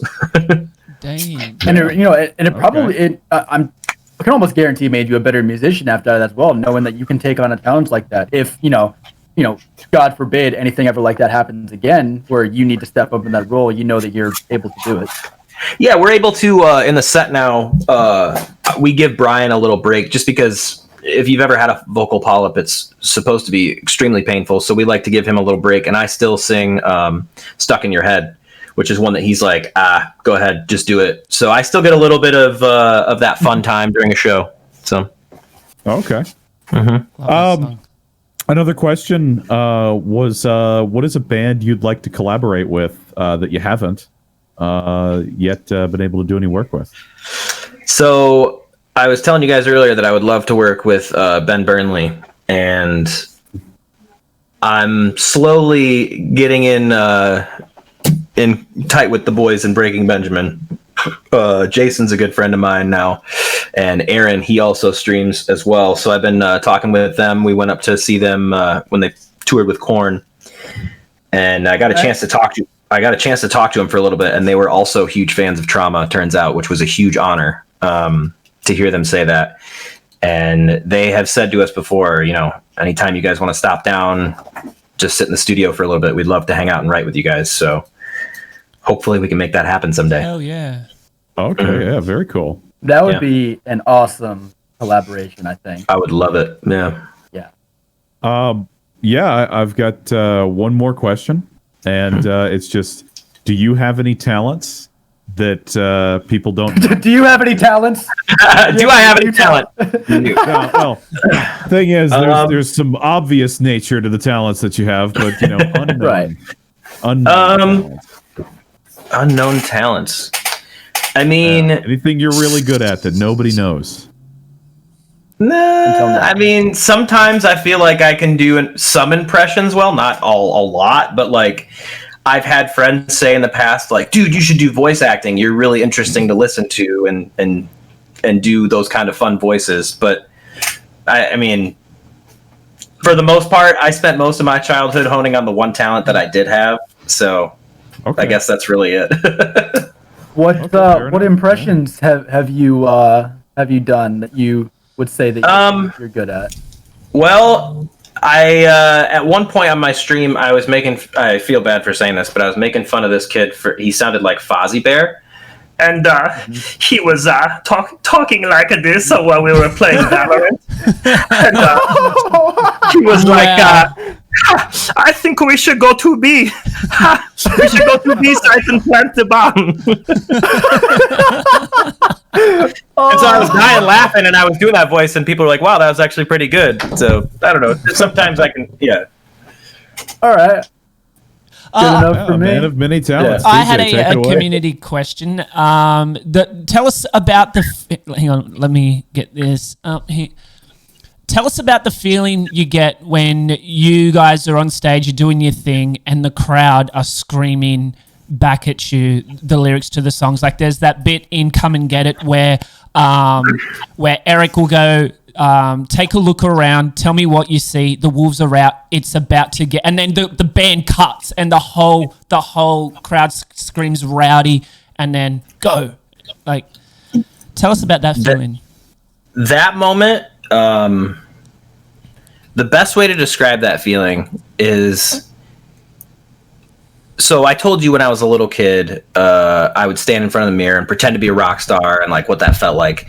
Dang. And it probably I can almost guarantee made you a better musician after that as well, knowing that you can take on a challenge like that. If God forbid anything ever like that happens again, where you need to step up in that role, you know that you're able to do it. Yeah, we're able to, in the set now, we give Brian a little break just because if you've ever had a vocal polyp, it's supposed to be extremely painful. So we like to give him a little break. And I still sing Stuck in Your Head, which is one that he's like, go ahead, just do it. So I still get a little bit of that fun time during a show. So. Okay. Mm-hmm. Another question was, what is a band you'd like to collaborate with that you haven't yet been able to do any work with? So I was telling you guys earlier that I would love to work with Ben Burnley, and I'm slowly getting in tight with the boys in Breaking Benjamin. Jason's a good friend of mine now, and Aaron, he also streams as well. So I've been talking with them. We went up to see them when they toured with Korn, and I got a chance to talk to. I got a chance to talk to them for a little bit, and they were also huge fans of Trauma. Turns out, which was a huge honor to hear them say that. And they have said to us before, you know, anytime you guys want to stop down, just sit in the studio for a little bit. We'd love to hang out and write with you guys. So hopefully we can make that happen someday. Hell yeah. Okay, yeah, very cool. That would be an awesome collaboration, I think. I would love it. Yeah. Yeah. I've got one more question, and it's just, do you have any talents that people don't know? Do you have any talents? Do I have any talent? Well, thing is, there's some obvious nature to the talents that you have, but you know, unknown. Right. Unknown talents. I mean, anything you're really good at that nobody knows. Nah, I mean, sometimes I feel like I can do some impressions well, not a lot, but like I've had friends say in the past, like, dude, you should do voice acting. You're really interesting to listen to and do those kind of fun voices. But I mean, for the most part, I spent most of my childhood honing on the one talent that I did have. So I guess that's really it. What impressions have you done that you would say that you're good at? Well, I at one point on my stream, I feel bad for saying this, but I was making fun of this kid he sounded like Fozzie Bear. And he was talking like this while we were playing Valorant. And he was like, I think we should go to B. We should go to B site and plant the bomb. And so I was dying laughing, and I was doing that voice, and people were like, wow, that was actually pretty good. So, I don't know. Sometimes I can, yeah. All right. Good enough for me. Man of many talents. Yeah. I had a community question. Tell us about hang on, let me get this up here. Tell us about the feeling you get when you guys are on stage, you're doing your thing, and the crowd are screaming back at you the lyrics to the songs. Like there's that bit in Come and Get It where Eric will go, take a look around, tell me what you see, the wolves are out, it's about to get, and then the band cuts and the whole crowd screams rowdy, and then go. Like, tell us about that feeling. That moment, the best way to describe that feeling is, so I told you when I was a little kid, I would stand in front of the mirror and pretend to be a rock star, and like what that felt like.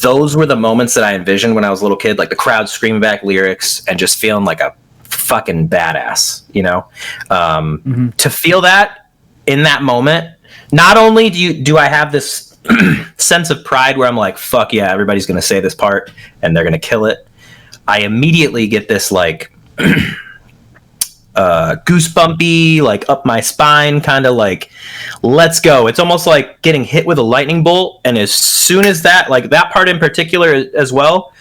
Those were the moments that I envisioned when I was a little kid, like the crowd screaming back lyrics and just feeling like a fucking badass, you know? To feel that in that moment, not only do I have this sense of pride where I'm like, fuck yeah, everybody's going to say this part and they're going to kill it. I immediately get this like goosebumpy, like up my spine, kind of like, let's go. It's almost like getting hit with a lightning bolt. And as soon as that, like that part in particular as well,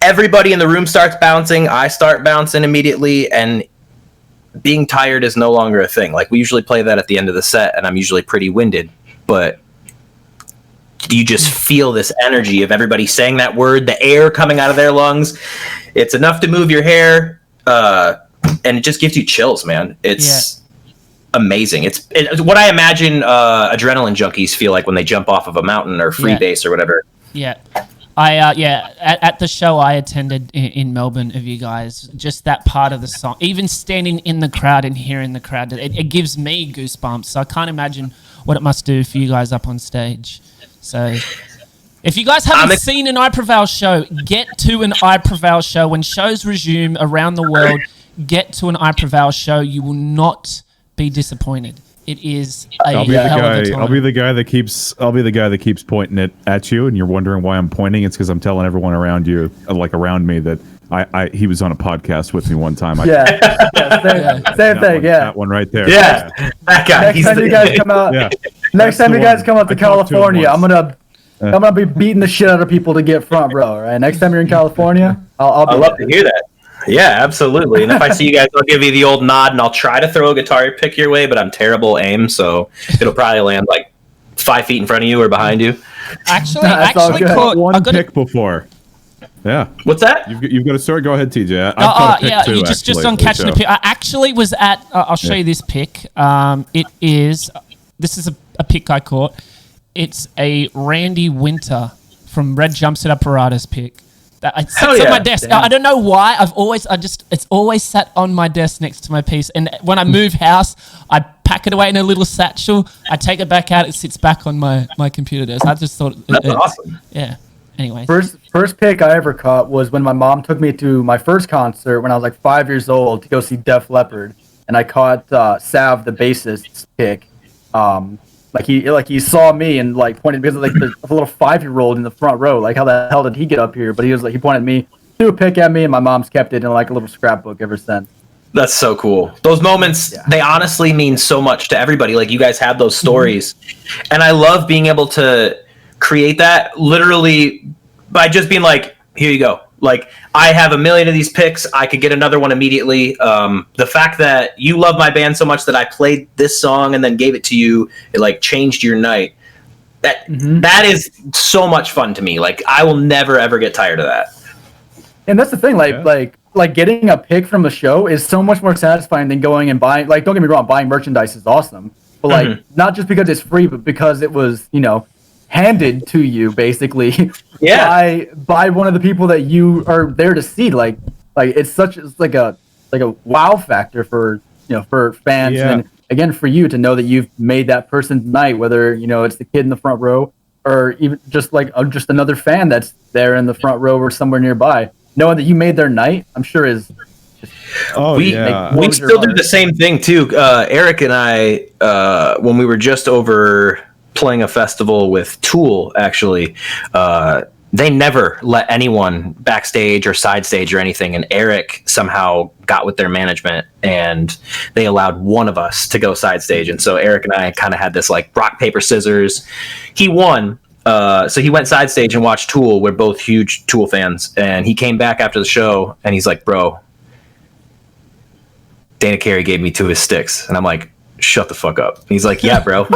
everybody in the room starts bouncing. I start bouncing immediately, and being tired is no longer a thing. Like we usually play that at the end of the set, and I'm usually pretty winded, but you just feel this energy of everybody saying that word, the air coming out of their lungs. It's enough to move your hair, and it just gives you chills, man. It's amazing. It's what I imagine adrenaline junkies feel like when they jump off of a mountain or freebase or whatever. Yeah. At the show I attended in Melbourne of you guys, just that part of the song, even standing in the crowd and hearing the crowd, it gives me goosebumps. So I can't imagine what it must do for you guys up on stage. So if you guys haven't seen an iPrevail show, get to an iPrevail show. When shows resume around the world, get to an iPrevail show. You will not be disappointed. It is I'll be the guy that keeps pointing it at you, and you're wondering why I'm pointing. It's because I'm telling everyone around you, like around me, that he was on a podcast with me one time. Same thing. That one right there. Yeah, that guy. Next time you guys come out to California, I'm gonna I'm gonna be beating the shit out of people to get front row. All right, next time you're in California, I'll I'd love to hear that. Yeah, absolutely. And if I see you guys, I'll give you the old nod, and I'll try to throw a guitar pick your way, but I'm terrible aim, so it'll probably land like 5 feet in front of you or behind you. Actually, caught one pick before. Yeah. What's that? You've got to start. Go ahead, TJ. I've caught a pick too, you just on catching a pick. I actually was at. I'll show you this pick. This is a pick I caught. It's a Randy Winter from Red Jumpsuit Apparatus pick. It sits on my desk. Damn. I don't know why. It's always sat on my desk next to my piece. And when I move house, I pack it away in a little satchel. I take it back out. It sits back on my computer desk. I just thought that's awesome. Yeah. Anyway, first pick I ever caught was when my mom took me to my first concert when I was like 5 years old to go see Def Leppard, and I caught Sav, the bassist's pick. He saw me and like pointed because like the little 5-year-old in the front row. Like, how the hell did he get up here? But he pointed me, threw a pick at me, and my mom's kept it in like a little scrapbook ever since. That's so cool. Those moments, they honestly mean so much to everybody. Like, you guys have those stories, and I love being able to create that literally by just being like, here you go. Like, I have a million of these picks. I could get another one immediately. The fact that you love my band so much that I played this song and then gave it to you, it like changed your night. That is so much fun to me. Like, I will never ever get tired of that. And that's the thing. Like getting a pick from the show is so much more satisfying than going and buying. Like, don't get me wrong, buying merchandise is awesome, but like not just because it's free, but because it was handed to you basically by one of the people that you are there to see. Like it's like a wow factor for fans, and again for you to know that you've made that person's night, whether it's the kid in the front row or even just like just another fan that's there in the front row or somewhere nearby. Knowing that you made their night, I'm sure is just, we still do the same thing too. Eric and I, when we were just over playing a festival with Tool, actually, they never let anyone backstage or side stage or anything, and Eric somehow got with their management and they allowed one of us to go side stage. And so Eric and I kind of had this like rock paper scissors. He won, so he went side stage and watched Tool. We're both huge Tool fans, and he came back after the show and he's like, bro, Dana Carey gave me 2 of his sticks. And I'm like, shut the fuck up. And he's like, yeah, bro,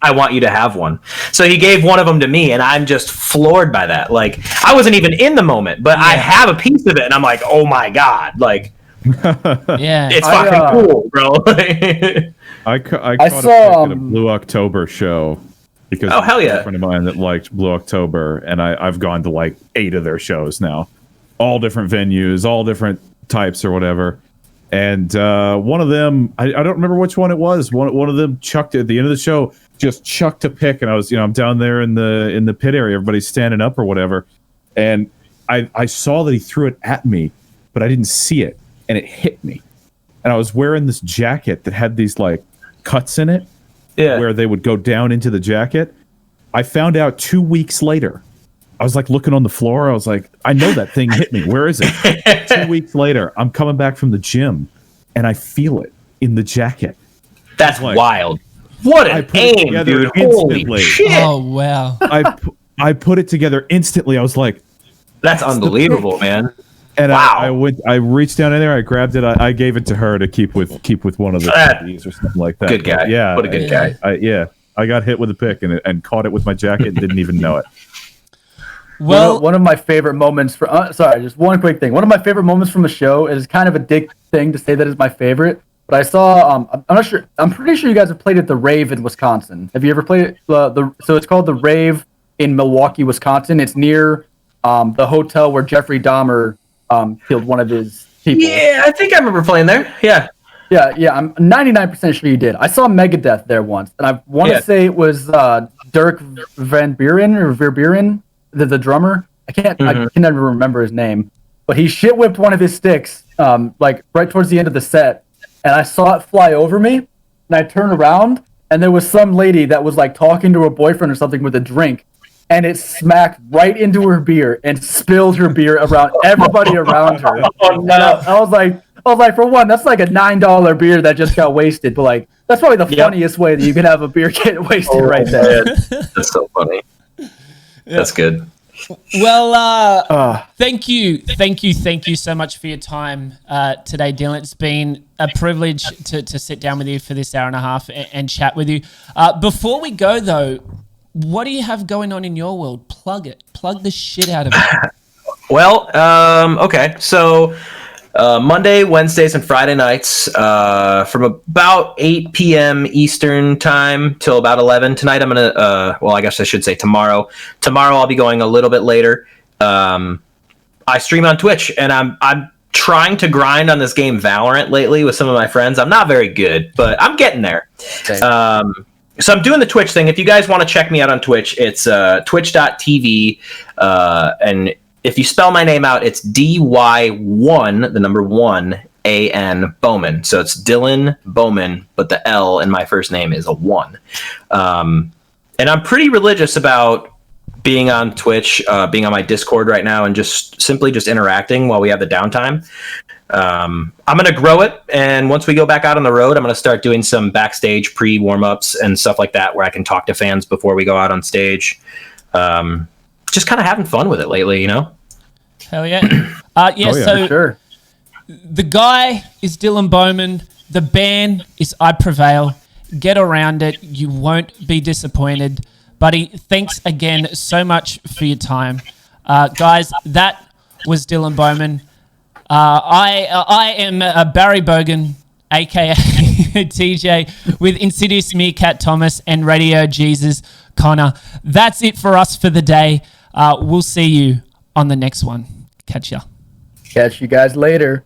I want you to have one. So he gave one of them to me, and I'm just floored by that. Like, I wasn't even in the moment, but I have a piece of it, and I'm like, oh my God. Like, it's fucking cool, bro. I caught a Blue October show because a friend of mine that liked Blue October, and I've gone to like 8 of their shows now, all different venues, all different types or whatever. And one of them, I don't remember which one it was. One of them chucked it at the end of the show, just chucked a pick, and I was, I'm down there in the pit area, everybody's standing up or whatever, and I saw that he threw it at me, but I didn't see it, and it hit me, and I was wearing this jacket that had these like cuts in it, where they would go down into the jacket. I found out 2 weeks later. I was like looking on the floor. I was like, I know that thing hit me. Where is it? 2 weeks later, I'm coming back from the gym, and I feel it in the jacket. That's like, wild. What an aim, dude. Holy shit. Oh, wow. I put it together instantly. I was like, that's unbelievable, man. And I reached down in there. I grabbed it. I gave it to her to keep with one of the CDs or something like that. Good guy. Yeah. What a good guy. I got hit with a pick and caught it with my jacket and didn't even know it. Well, one of my favorite moments just one quick thing. One of my favorite moments from the show is kind of a dick thing to say that is my favorite, but I saw I'm not sure. I'm pretty sure you guys have played at the Rave in Wisconsin. Have you ever played it? So it's called the Rave in Milwaukee, Wisconsin. It's near the hotel where Jeffrey Dahmer killed one of his people. Yeah, I think I remember playing there. Yeah. Yeah, I'm 99% sure you did. I saw Megadeth there once, and I want to say it was Dirk Van Buren, the drummer. I can never remember his name, but he shit whipped one of his sticks like right towards the end of the set, and I saw it fly over me, and I turned around, and there was some lady that was like talking to her boyfriend or something with a drink, and it smacked right into her beer and spilled her beer around everybody around her. Oh, no. I was like, for one, that's like a $9 beer that just got wasted, but like that's probably the funniest way that you can have a beer get wasted right there. That's so funny. That's good. Well, thank you so much for your time today, Dylan. It's been a privilege to sit down with you for this hour and a half and chat with you. Before we go, though, what do you have going on in your world? Plug it. Plug the shit out of it. Well, okay. So Monday, Wednesdays, and Friday nights from about 8 p.m. Eastern time till about 11. Tonight I'm going to, I guess I should say tomorrow. Tomorrow I'll be going a little bit later. I stream on Twitch, and I'm trying to grind on this game Valorant lately with some of my friends. I'm not very good, but I'm getting there. Okay. So I'm doing the Twitch thing. If you guys want to check me out on Twitch, it's twitch.tv, and if you spell my name out, it's DY1, the number 1, AN Bowman. So it's Dylan Bowman, but the L in my first name is a 1. And I'm pretty religious about being on Twitch, being on my Discord right now, and just simply interacting while we have the downtime. I'm going to grow it, and once we go back out on the road, I'm going to start doing some backstage pre-warm-ups and stuff like that where I can talk to fans before we go out on stage. Just kind of having fun with it lately, you know? Hell yeah. So sure. The guy is Dylan Bowman. The band is I Prevail. Get around it. You won't be disappointed. Buddy, thanks again so much for your time. Guys, that was Dylan Bowman. I am Barry Bogan, a.k.a. TJ, with Insidious Meerkat Thomas and Radio Jesus Connor. That's it for us for the day. We'll see you on the next one. Catch ya. Catch you guys later.